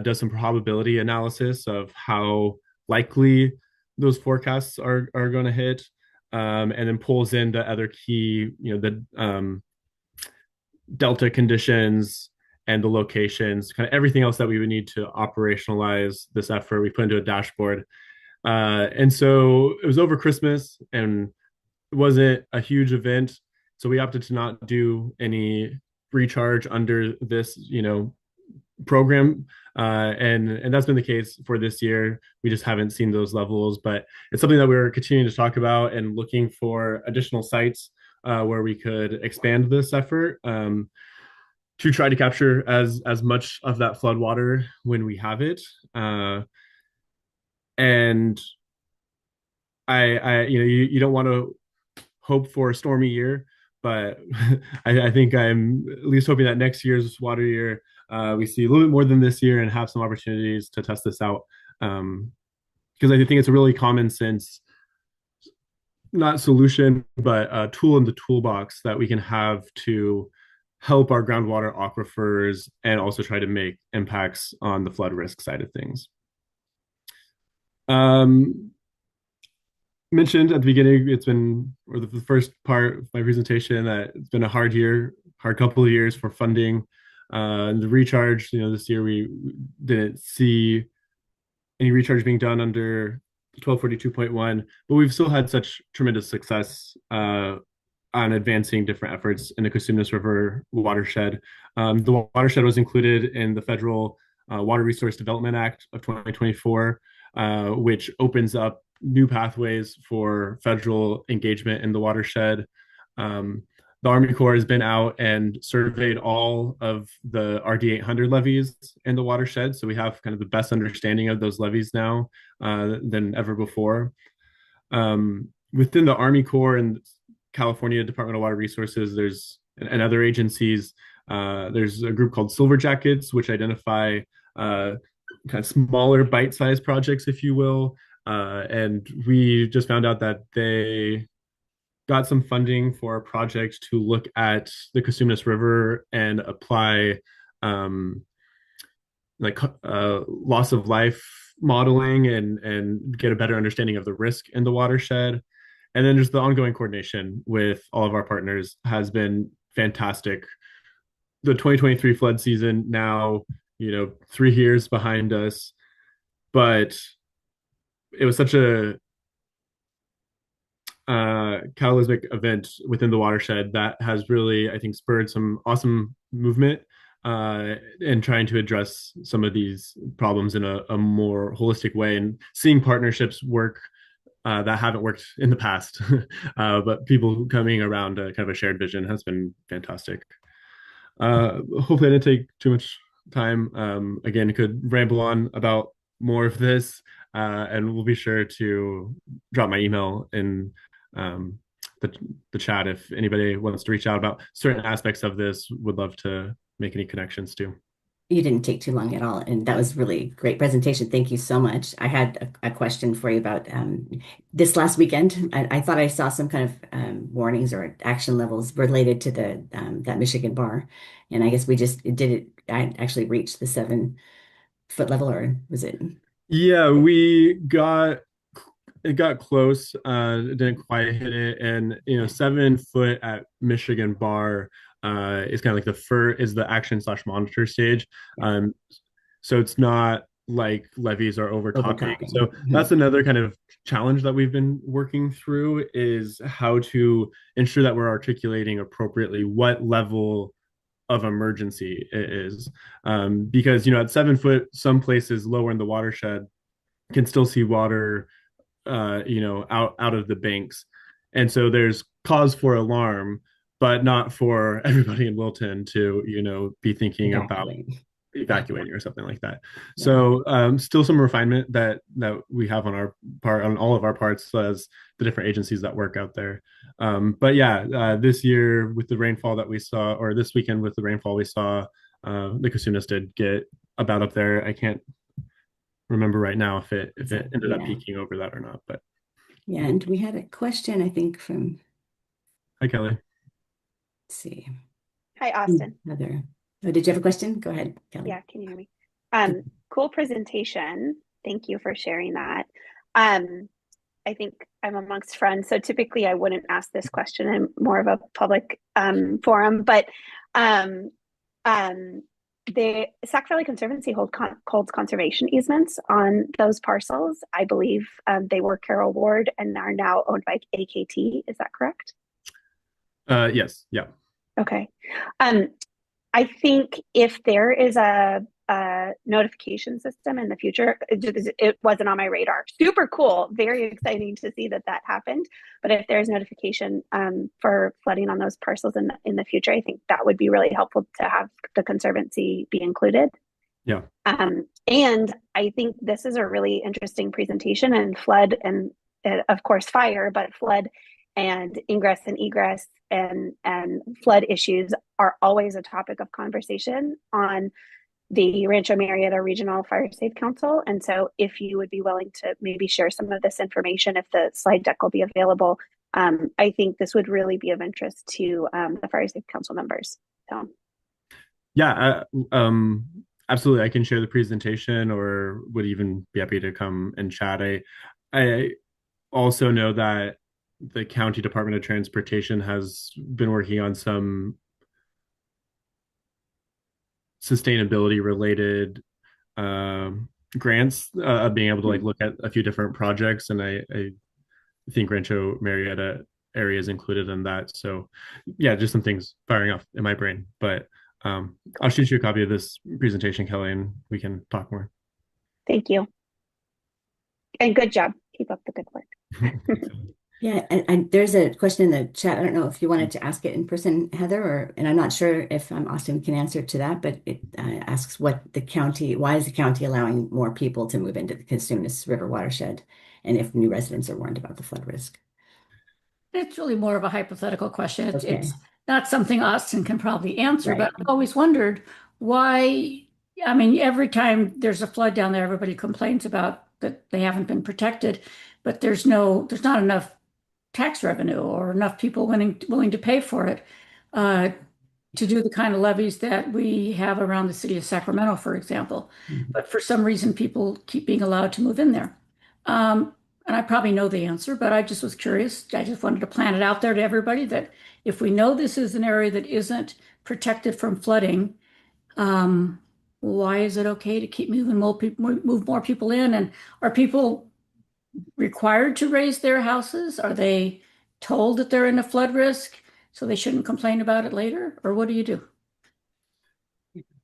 does some probability analysis of how likely those forecasts are going to hit, and then pulls in the other key, the delta conditions and the locations, kind of everything else that we would need to operationalize this effort. We put into a dashboard. And so it was over Christmas and it wasn't a huge event. So we opted to not do any recharge under this, program, and that's been the case for this year. We just haven't seen those levels, but it's something that we're continuing to talk about and looking for additional sites where we could expand this effort, to try to capture as much of that flood water when we have it. And you don't want to hope for a stormy year, but I think I'm at least hoping that next year's water year, we see a little bit more than this year and have some opportunities to test this out. Because I think it's a really common sense, not solution, but a tool in the toolbox that we can have to help our groundwater aquifers and also try to make impacts on the flood risk side of things. Mentioned at the beginning, or the first part of my presentation, that it's been a hard couple of years for funding. And the recharge, this year we didn't see any recharge being done under 1242.1, but we've still had such tremendous success on advancing different efforts in the Cosumnes River watershed. The watershed was included in the Federal Water Resource Development Act of 2024, which opens up new pathways for federal engagement in the watershed. The Army Corps has been out and surveyed all of the RD 800 levees in the watershed. So we have kind of the best understanding of those levees now than ever before. Within the Army Corps and California Department of Water Resources, and other agencies, there's a group called Silver Jackets, which identify kind of smaller bite-sized projects, if you will. And we just found out that they got some funding for a project to look at the Cosumnes River and apply loss of life modeling and get a better understanding of the risk in the watershed. And then just the ongoing coordination with all of our partners has been fantastic. The 2023 flood season now, 3 years behind us, but it was such a cataclysmic event within the watershed that has really, I think, spurred some awesome movement in trying to address some of these problems in a more holistic way and seeing partnerships work that haven't worked in the past. But people coming around a kind of a shared vision has been fantastic. Hopefully, I didn't take too much time. Again, could ramble on about more of this, and we'll be sure to drop my email in um, the, the chat if anybody wants to reach out about certain aspects of this. Would love to make any connections too. You didn't take too long at all, and that was really great presentation. Thank you so much. I had a question for you about this last weekend. I thought I saw some kind of warnings or action levels related to the that Michigan bar, and I guess we just did it. I actually reached the 7 foot level, or was it? Yeah, we got it got close. It didn't quite hit it, and 7 foot at Michigan Bar is kind of like the first is the action slash monitor stage. Yeah, Um, so it's not like levies are overtopping. overtopping. So that's another kind of challenge that we've been working through is how to ensure that we're articulating appropriately what level of emergency it is. Because at 7 foot, some places lower in the watershed can still see water out of the banks. And so there's cause for alarm, but not for everybody in Wilton to, be thinking about Evacuate. Yeah, evacuating or something like that. yeah. So still some refinement that we have on our part, on all of our parts as the different agencies that work out there. But yeah, this year with the rainfall that we saw, or this weekend with the rainfall we saw, the Casunas did get about up there. I can't remember right now if it ended up Yeah, peaking over that or not. But yeah. And we had a question, I think, from, hi, Kelly. let's see, Hi, Austin. Heather. Oh, did you have a question? Go ahead, Kelly. Yeah, can you hear me? Cool presentation. Thank you for sharing that. I think I'm amongst friends, so typically I wouldn't ask this question in more of a public forum, but um, the Sac Valley Conservancy holds conservation easements on those parcels. I believe they were Carroll Ward and are now owned by AKT. Is that correct? Yes, yeah. Okay. I think if there is a notification system in the future, it wasn't on my radar. Super cool, very exciting to see that happened. But if there's notification for flooding on those parcels in the future, I think that would be really helpful to have the Conservancy be included. Yeah. And I think this is a really interesting presentation, and flood and of course fire, but flood and ingress and egress and flood issues are always a topic of conversation on the Rancho Marietta Regional Fire Safe Council. And so if you would be willing to maybe share some of this information, if the slide deck will be available, I think this would really be of interest to the Fire Safe Council members. So Yeah, absolutely. I can share the presentation or would even be happy to come and chat. I also know that the County Department of Transportation has been working on some sustainability related grants, being able to like look at a few different projects, and I think Rancho Marietta area is included in that. So yeah, just some things firing off in my brain. But I'll shoot you a copy of this presentation, Kelly, and we can talk more. thank you. And good job. Keep up the good work. Yeah, and there's a question in the chat. I don't know if you wanted to ask it in person, Heather, and I'm not sure if Austin can answer to that, but it asks why is the county allowing more people to move into the Casunas River watershed, and if new residents are warned about the flood risk. It's really more of a hypothetical question. It's, Okay. it's not something Austin can probably answer, Right. but I've always wondered why. I mean, every time there's a flood down there, everybody complains about that they haven't been protected, but there's not enough tax revenue or enough people willing to pay for it to do the kind of levies that we have around the city of Sacramento, for example. But for some reason, people keep being allowed to move in there. And I probably know the answer, but I just was curious. I just wanted to plant it out there to everybody that if we know this is an area that isn't protected from flooding, why is it okay to keep moving more people, move more people in? And are people required to raise their houses? Are they told that they're in a flood risk, so they shouldn't complain about it later? Or what do you do?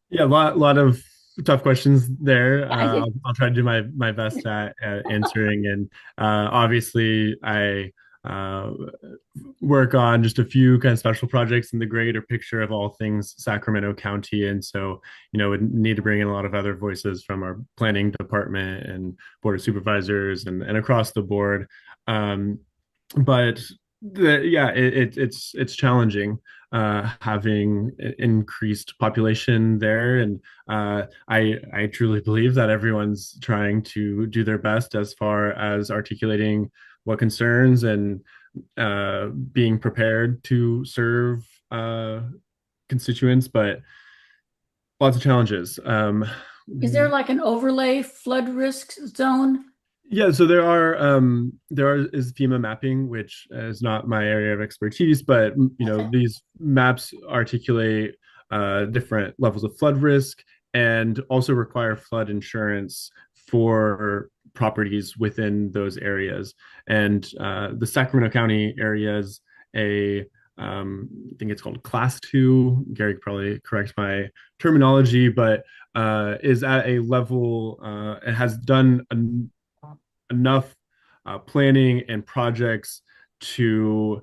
Yeah, lot of tough questions there. Yeah. I'll try to do my best at answering. And obviously, I uh, work on just a few kind of special projects in the greater picture of all things Sacramento County. And so, would need to bring in a lot of other voices from our planning department and board of supervisors and across the board. Um, but yeah, it's challenging having increased population there, and I truly believe that everyone's trying to do their best as far as articulating what concerns and being prepared to serve constituents, but lots of challenges. Is there like an overlay flood risk zone? Yeah, so is FEMA mapping, which is not my area of expertise, but Okay. these maps articulate different levels of flood risk and also require flood insurance for properties within those areas. And the Sacramento County area is I think it's called Class 2. Gary could probably correct my terminology, but is at a level, it has done enough planning and projects to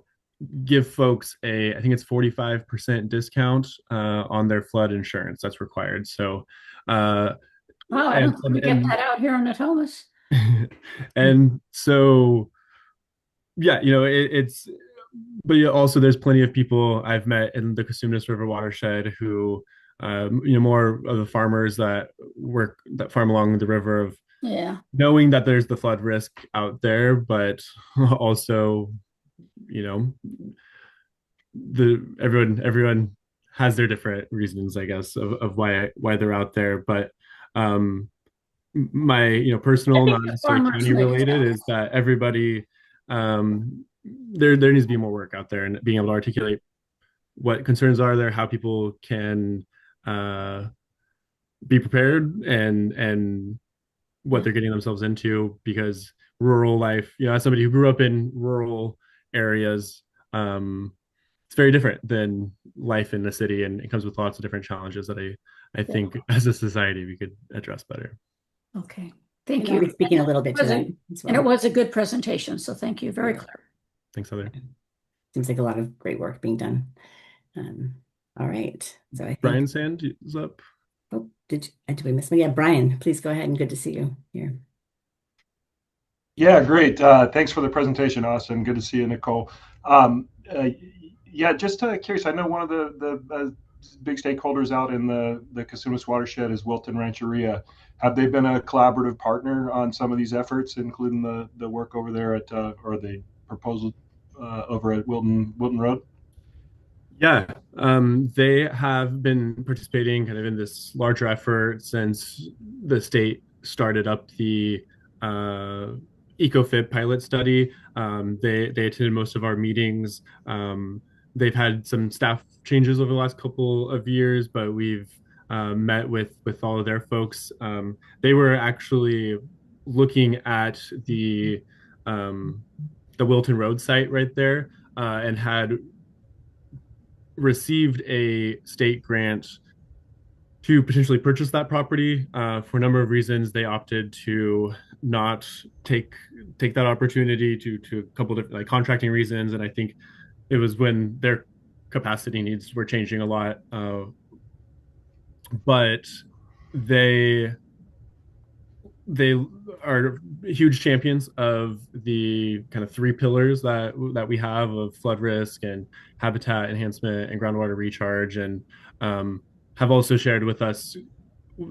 give folks I think it's 45% discount on their flood insurance that's required. So, uh, Wow, I don't and, think and, we get and, that out here in Natomas. and so, yeah, but yeah, also there's plenty of people I've met in the Cosumnes River watershed who, more of the farmers that farm along the river of Yeah. knowing that there's the flood risk out there, but also, you know, everyone has their different reasons, I guess, of why they're out there. But um, my I personal, think not the necessarily farmers county make related, sense. is that everybody there needs to be more work out there and being able to articulate what concerns are there, how people can uh, be prepared and what Yeah. they're getting themselves into, because rural life, as somebody who grew up in rural areas, it's very different than life in the city, and it comes with lots of different challenges that I Yeah. think as a society we could address better. Okay. And Thank I'll you. be speaking a little bit to that as And it well. was a good presentation, so thank you. Very Yeah. clear. Thanks, Heather. Seems like a lot of great work being done. Um, all right. So I think, Brian's hand is up. oh, did we miss me? Yeah, Brian, please go ahead and good to see you here. Yeah, great. Thanks for the presentation, Austin. Good to see you, Nicole. Yeah, just curious. I know one of the big stakeholders out in the Cosumnes watershed is Wilton Rancheria. Have they been a collaborative partner on some of these efforts, including the work over there at or the proposal over at Wilton Road? Yeah, they have been participating kind of in this larger effort since the state started up the uh, EcoFit pilot study. They attended most of our meetings. They've had some staff changes over the last couple of years, but we've met with all of their folks. They were actually looking at um, the Wilton Road site right there, and had received a state grant to potentially purchase that property. For a number of reasons, they opted to not take that opportunity to a couple of like contracting reasons, and I think it was when their capacity needs were changing a lot. But they they are huge champions of the kind of three pillars that we have of flood risk and habitat enhancement and groundwater recharge, and um, have also shared with us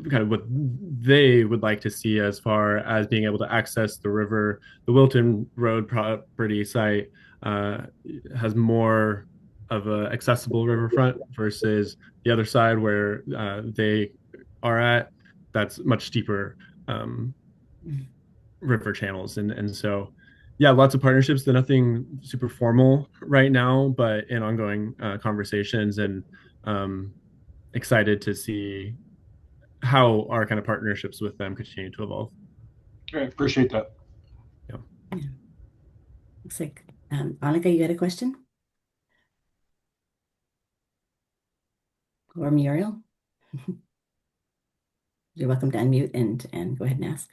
kind of what they would like to see as far as being able to access the river. The Wilton Road property site has more of a accessible riverfront versus the other side where they are at. That's much steeper um, river channels, and so yeah, lots of partnerships. They're nothing super formal right now, but in ongoing conversations, and um, excited to see how our kind of partnerships with them continue to evolve. Great, appreciate that. Yeah. Yeah. Looks like Annika, you had a question? Or Muriel? You're welcome to unmute and go ahead and ask.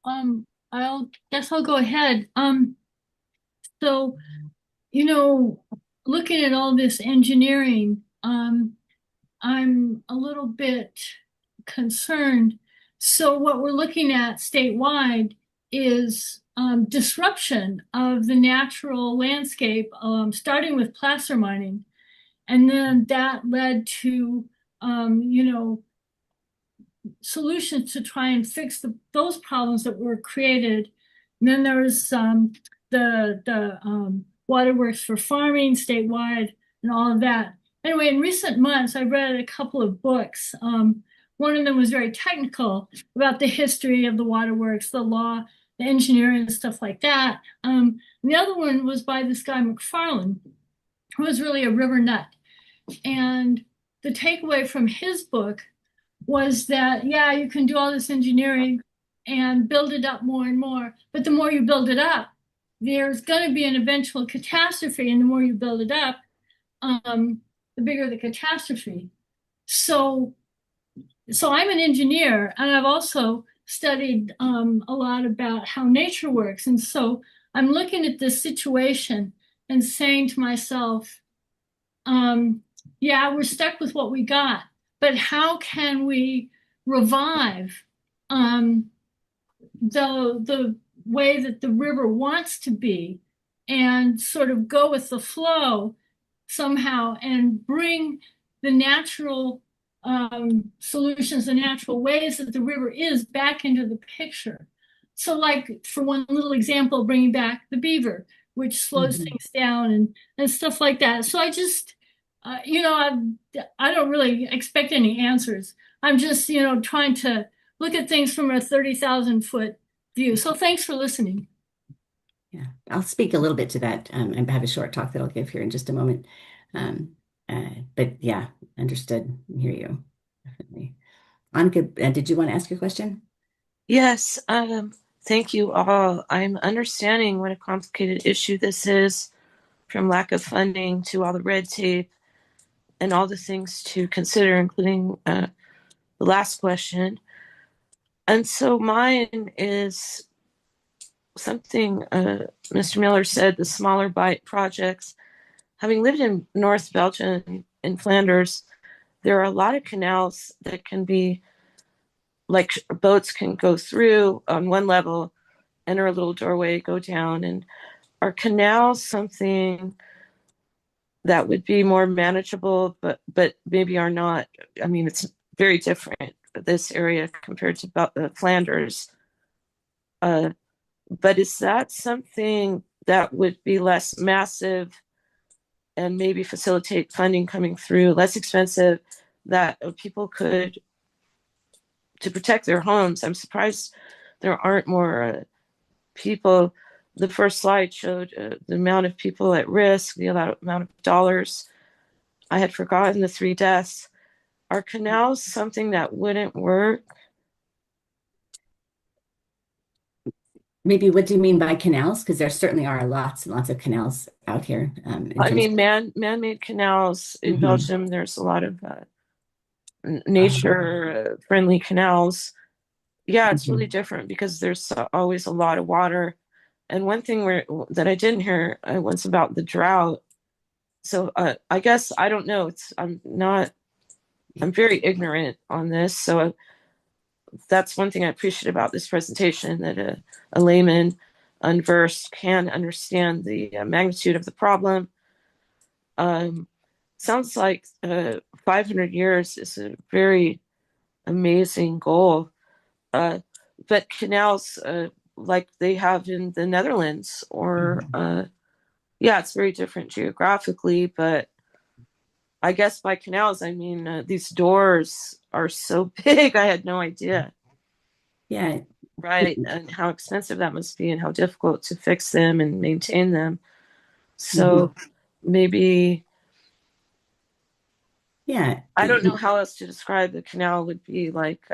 I'll guess I'll go ahead. So, you know, looking at all this engineering, I'm a little bit concerned. So what we're looking at statewide is disruption of the natural landscape, starting with placer mining. And then that led to, you know, solutions to try and fix those problems that were created. And then there was the waterworks for farming statewide and all of that. Anyway, in recent months, I read a couple of books. One of them was very technical about the history of the waterworks, the law, the engineering, and stuff like that. The other one was by this guy, McFarland, who was really a river nut. And the takeaway from his book was that, yeah, you can do all this engineering and build it up more and more, but the more you build it up, there's going to be an eventual catastrophe, and the more you build it up, the bigger the catastrophe. So I'm an engineer, and I've also studied a lot about how nature works. And so I'm looking at this situation and saying to myself, yeah, we're stuck with what we got, but how can we revive the way that the river wants to be and sort of go with the flow somehow and bring the natural solutions, the natural ways that the river is back into the picture. So like for one little example, bringing back the beaver, which slows things down and stuff like that. So I just, you know, I don't really expect any answers. I'm just, you know, trying to look at things from a 30,000-foot view. So thanks for listening. Yeah, I'll speak a little bit to that and have a short talk that I'll give here in just a moment. But yeah, understood. Hear you. Definitely. Annika, did you want to ask your question? Yes, thank you all. I'm understanding what a complicated issue this is, from lack of funding to all the red tape and all the things to consider, including the last question. And so mine is something Mr. Miller said, the smaller bite projects. Having lived in North Belgium, in Flanders, there are a lot of canals that can be, like, boats can go through on one level, enter a little doorway, go down. And are canals something that would be more manageable, but maybe are not? I mean, it's very different, this area compared to Flanders. But is that something that would be less massive and maybe facilitate funding coming through, less expensive, that people could, to protect their homes? I'm surprised there aren't more people. The first slide showed the amount of people at risk, the amount of dollars. I had forgotten the 3 deaths. Are canals something that wouldn't work? Maybe what do you mean by canals? Because there certainly are lots and lots of canals out here. I mean, man-made canals in Belgium. There's a lot of nature-friendly canals. Yeah, it's really different because there's always a lot of water. And one thing that I didn't hear was about the drought. So I guess I don't know. I'm very ignorant on this. So that's one thing I appreciate about this presentation, that a layman unversed can understand the magnitude of the problem. Sounds like 500 years is a very amazing goal. But canals like they have in the Netherlands, or yeah, it's very different geographically, but I guess by canals, I mean, these doors are so big. I had no idea. Yeah. Right. And how expensive that must be and how difficult to fix them and maintain them. So maybe, yeah, I don't know how else to describe the canal. Would be like,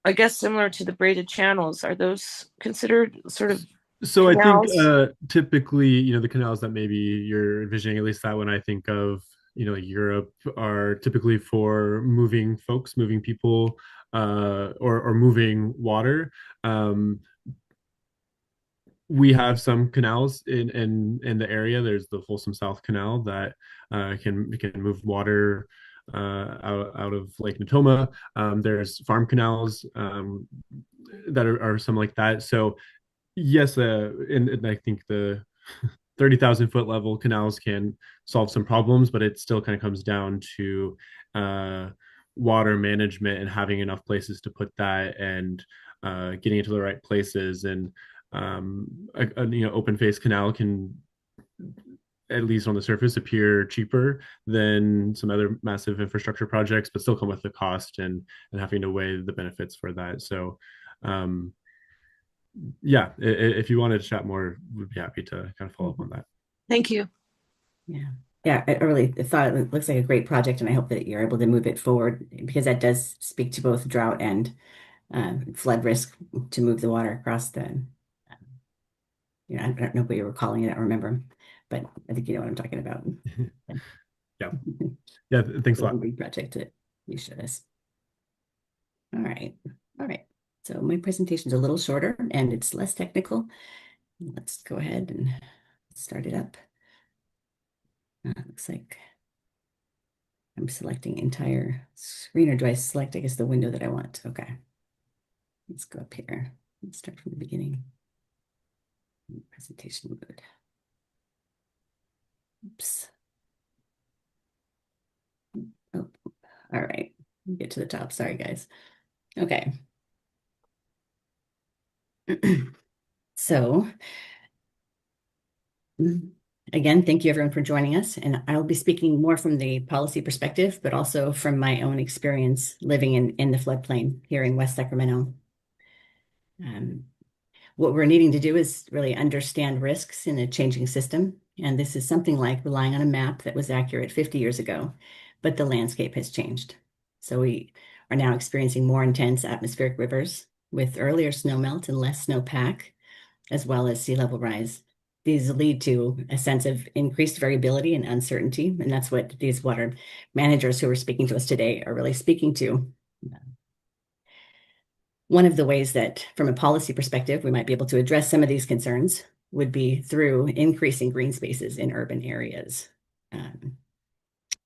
I guess, similar to the braided channels. Are those considered sort of So I think canals? typically, the canals that maybe you're envisioning, at least that one I think of, like Europe, are typically for moving folks, moving people, or moving water. Um, we have some canals in the area. There's the Folsom South Canal that can move water out of Lake Natoma. There's farm canals that are some like that. So yes, and I think the 30,000 foot level canals can solve some problems, but it still kind of comes down to uh, water management and having enough places to put that and getting it to the right places. And open face canal can, at least on the surface, appear cheaper than some other massive infrastructure projects, but still come with the cost and having to weigh the benefits for that. So um, yeah, if you wanted to chat more, we'd be happy to kind of follow up on that. Thank you. Yeah. Yeah, I really thought it looks like a great project, and I hope that you're able to move it forward because that does speak to both drought and flood risk to move the water across I don't know what you were calling it, I don't remember, but I think you know what I'm talking about. Yeah. Yeah. Thanks a lot. Big project that you showed us. All right. All right. So my presentation's a little shorter and it's less technical. Let's go ahead and start it up. Looks like I'm selecting entire screen, or do I select, I guess, the window that I want? Okay. Let's go up here. Let's start from the beginning. Presentation mode. Oops. Oh, all right. Get to the top. Sorry, guys. Okay. So, again, thank you everyone for joining us. And I'll be speaking more from the policy perspective, but also from my own experience living in the floodplain here in West Sacramento. What we're needing to do is really understand risks in a changing system. And this is something like relying on a map that was accurate 50 years ago, but the landscape has changed. So we are now experiencing more intense atmospheric rivers with earlier snowmelt and less snowpack, as well as sea level rise. These lead to a sense of increased variability and uncertainty. And that's what these water managers who are speaking to us today are really speaking to. One of the ways that, from a policy perspective, we might be able to address some of these concerns would be through increasing green spaces in urban areas.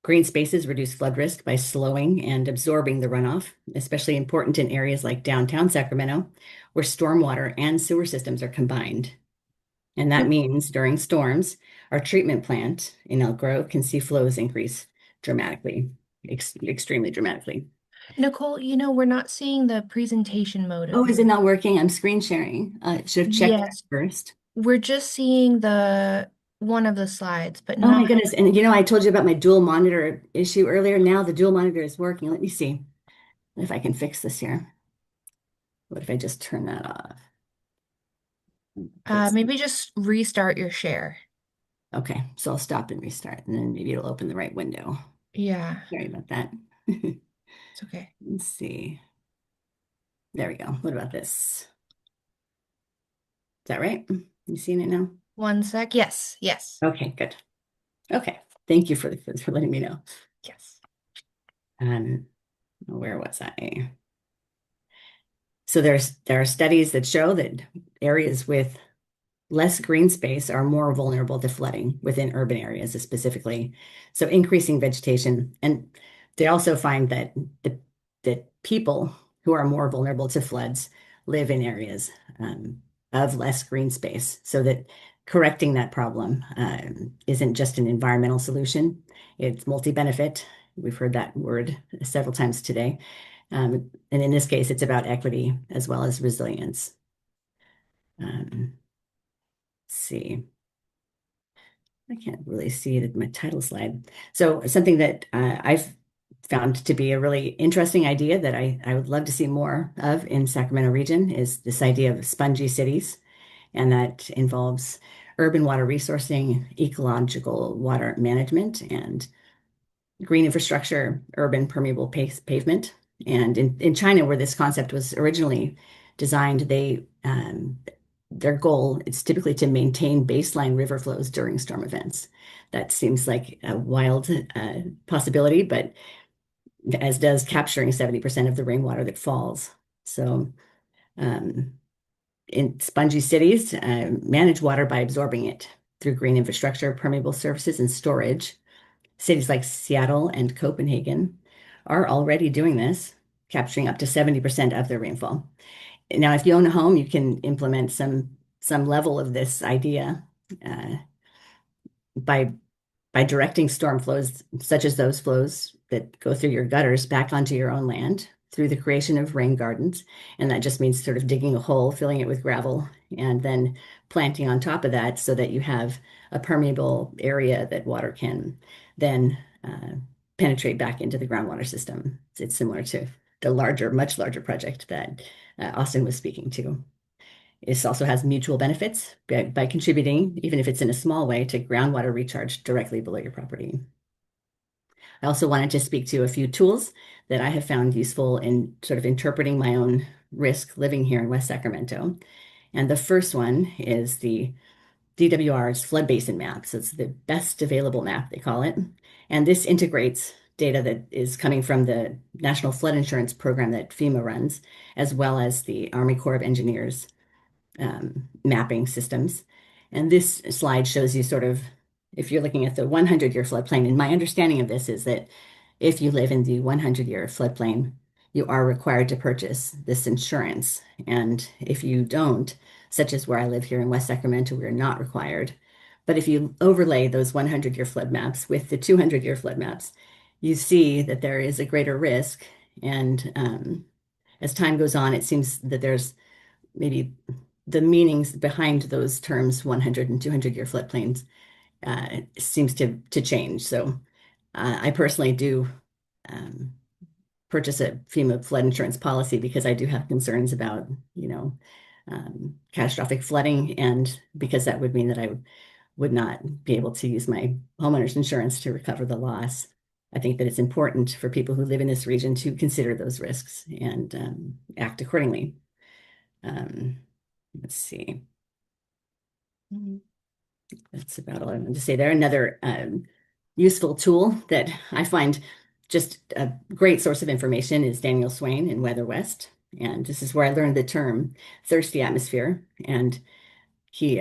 Green spaces reduce flood risk by slowing and absorbing the runoff, especially important in areas like downtown Sacramento, where stormwater and sewer systems are combined. And that means during storms, our treatment plant in Elk Grove can see flows increase dramatically, extremely dramatically. Nicole, we're not seeing the presentation mode Oh, of is it not working? I'm screen sharing. Should have checked that Yes. first. We're just seeing the one of the slides, but Oh my not. goodness. And I told you about my dual monitor issue earlier. Now the dual monitor is working. Let me see if I can fix this here. What if I just turn that off? Maybe just restart your share. Okay, so I'll stop and restart, and then maybe it'll open the right window. Yeah, Sorry about that. it's okay. Let's see. There we go. What about this? Is that right? You seeing it now? One sec. Yes, yes, Okay, good. Okay, thank you for letting me know. yes. Where was I? So there are studies that show that areas with less green space are more vulnerable to flooding within urban areas specifically. So increasing vegetation. And they also find that that people who are more vulnerable to floods live in areas of less green space. So that correcting that problem isn't just an environmental solution, it's multi-benefit. We've heard that word several times today. And in this case, it's about equity as well as resilience. Let's see. I can't really see my title slide. So something that I've found to be a really interesting idea that I would love to see more of in Sacramento region is this idea of spongy cities. And that involves urban water resourcing, ecological water management, and green infrastructure, urban permeable pavement. And in China, where this concept was originally designed, they their goal is typically to maintain baseline river flows during storm events. That seems like a wild possibility, but as does capturing 70% of the rainwater that falls. So um, in spongy cities, manage water by absorbing it through green infrastructure, permeable surfaces, and storage. Cities like Seattle and Copenhagen are already doing this, capturing up to 70% of their rainfall. Now, if you own a home, you can implement some level of this idea uh, by directing storm flows, such as those flows that go through your gutters, back onto your own land through the creation of rain gardens. And that just means sort of digging a hole, filling it with gravel, and then planting on top of that so that you have a permeable area that water can then penetrate back into the groundwater system. It's similar to the larger, much larger project that Austin was speaking to. This also has mutual benefits by contributing, even if it's in a small way, to groundwater recharge directly below your property. I also wanted to speak to a few tools that I have found useful in sort of interpreting my own risk living here in West Sacramento. And the first one is the DWR's flood basin map. So it's the best available map, they call it. And this integrates data that is coming from the National Flood Insurance Program that FEMA runs, as well as the Army Corps of Engineers mapping systems. And this slide shows you sort of, if you're looking at the 100-year floodplain, and my understanding of this is that if you live in the 100-year floodplain, you are required to purchase this insurance. And if you don't, such as where I live here in West Sacramento, we're not required. But if you overlay those 100-year flood maps with the 200-year flood maps, you see that there is a greater risk. And as time goes on, it seems that there's maybe the meanings behind those terms, 100 and 200-year floodplains, seems to change. So I personally do purchase a FEMA flood insurance policy because I do have concerns about, catastrophic flooding, and because that would mean that I would not be able to use my homeowner's insurance to recover the loss. I think that it's important for people who live in this region to consider those risks and act accordingly. Let's see. That's about all I wanted to say there. Another useful tool that I find just a great source of information is Daniel Swain in Weather West. And this is where I learned the term thirsty atmosphere. And he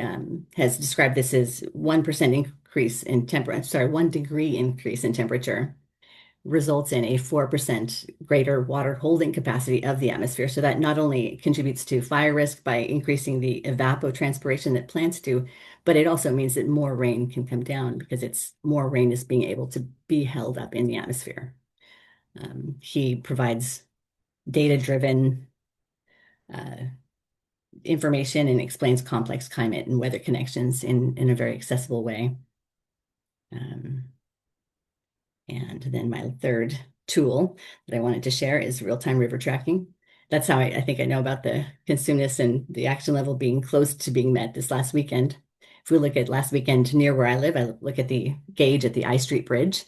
has described this as 1% increase in temperature, sorry, 1 degree increase in temperature results in a 4% greater water holding capacity of the atmosphere. So that not only contributes to fire risk by increasing the evapotranspiration that plants do, but it also means that more rain can come down because it's more rain is being able to be held up in the atmosphere. He provides data-driven information and explains complex climate and weather connections in a very accessible way. And then my third tool that I wanted to share is real-time river tracking. That's how I think I know about the consumeness and the action level being close to being met this last weekend. If we look at last weekend near where I live, I look at the gauge at the I Street Bridge,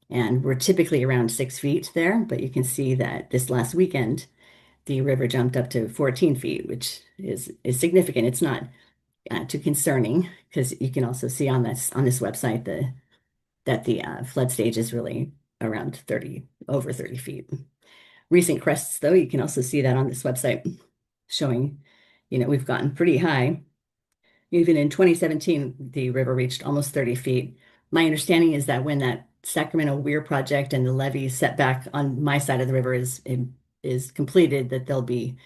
and we're typically around 6 feet there, but you can see that this last weekend, the river jumped up to 14 feet, which is significant. It's not too concerning because you can also see on this website that the flood stage is really around 30, over 30 feet. Recent crests, though, you can also see that on this website showing, we've gotten pretty high. Even in 2017, the river reached almost 30 feet. My understanding is that when that Sacramento Weir project and the levee setback on my side of the river is completed, that there'll be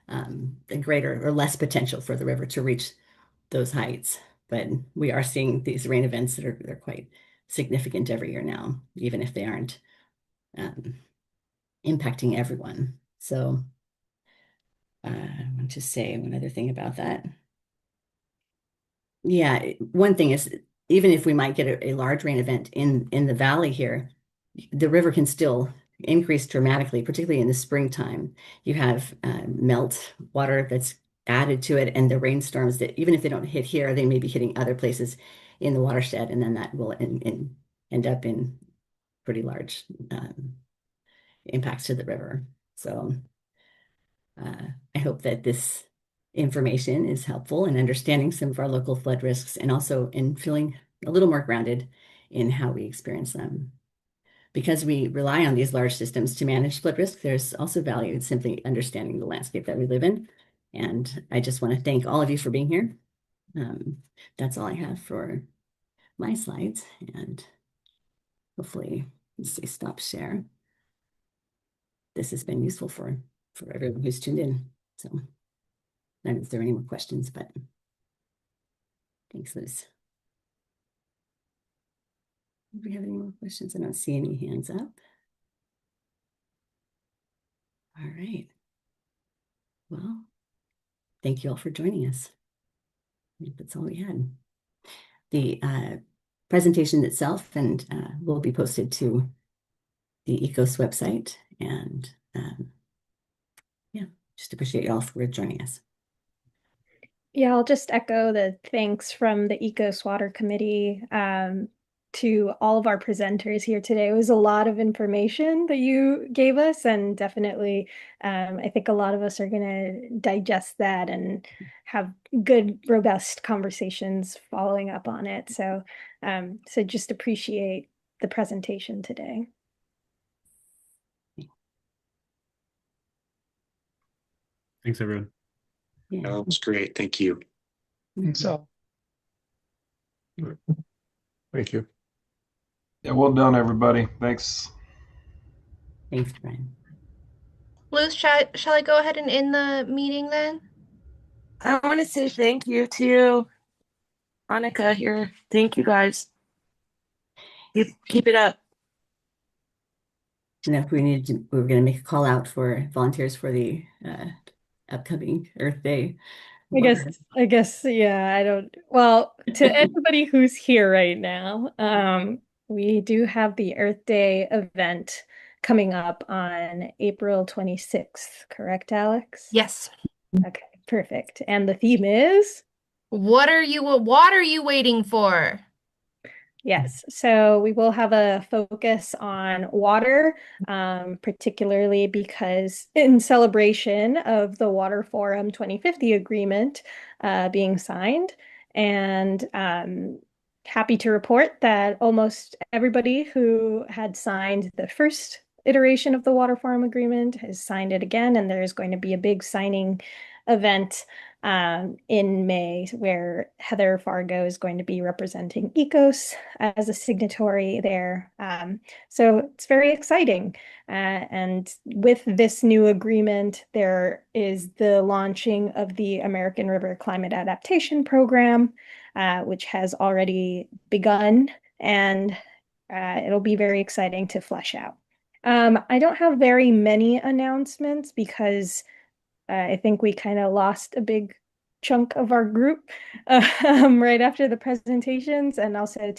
a greater or less potential for the river to reach those heights. But we are seeing these rain events that are they're quite significant every year now, even if they aren't impacting everyone. So I want to say one other thing about that. Yeah, one thing is, even if we might get a large rain event in the valley here, the river can still increase dramatically, particularly in the springtime. You have melt water that's added to it, and the rainstorms that, even if they don't hit here, they may be hitting other places in the watershed, and then that will end up in pretty large impacts to the river. So I hope that this information is helpful in understanding some of our local flood risks and also in feeling a little more grounded in how we experience them. Because we rely on these large systems to manage flood risk, there's also value in simply understanding the landscape that we live in. And I just want to thank all of you for being here. That's all I have for my slides, and hopefully, let's see, stop share. This has been useful for everyone who's tuned in. So I don't know if there are any more questions, but thanks, Liz. Do we have any more questions? I don't see any hands up. All right. Well, thank you all for joining us. I think that's all we had. The presentation itself and will be posted to the ECOS website. And yeah, just appreciate you all for joining us. Yeah, I'll just echo the thanks from the Ecos Water Committee to all of our presenters here today. It was a lot of information that you gave us, and definitely I think a lot of us are going to digest that and have good, robust conversations following up on it. So, so just appreciate the presentation today. Thanks, everyone. Yeah. That was great. Thank you. So, thank you. Yeah, well done, everybody. Thanks. Thanks, Brian. Luz, shall I go ahead and end the meeting then? I want to say thank you to Annika here. Thank you guys. Keep it up. And if we we're going to make a call out for volunteers for the upcoming Earth Day. I guess, yeah, well, to anybody who's here right now, we do have the Earth Day event coming up on April 26th, correct, Alex? Yes. Okay, perfect. And the theme is? What are you waiting for? Yes, so we will have a focus on water, particularly because in celebration of the Water Forum 2050 agreement being signed, and happy to report that almost everybody who had signed the first iteration of the Water Forum agreement has signed it again, and there's going to be a big signing event in May, where Heather Fargo is going to be representing ECOS as a signatory there. So it's very exciting. And with this new agreement, there is the launching of the American River Climate Adaptation Program, which has already begun, and it'll be very exciting to flesh out. I don't have very many announcements because I think we kind of lost a big chunk of our group right after the presentations, and also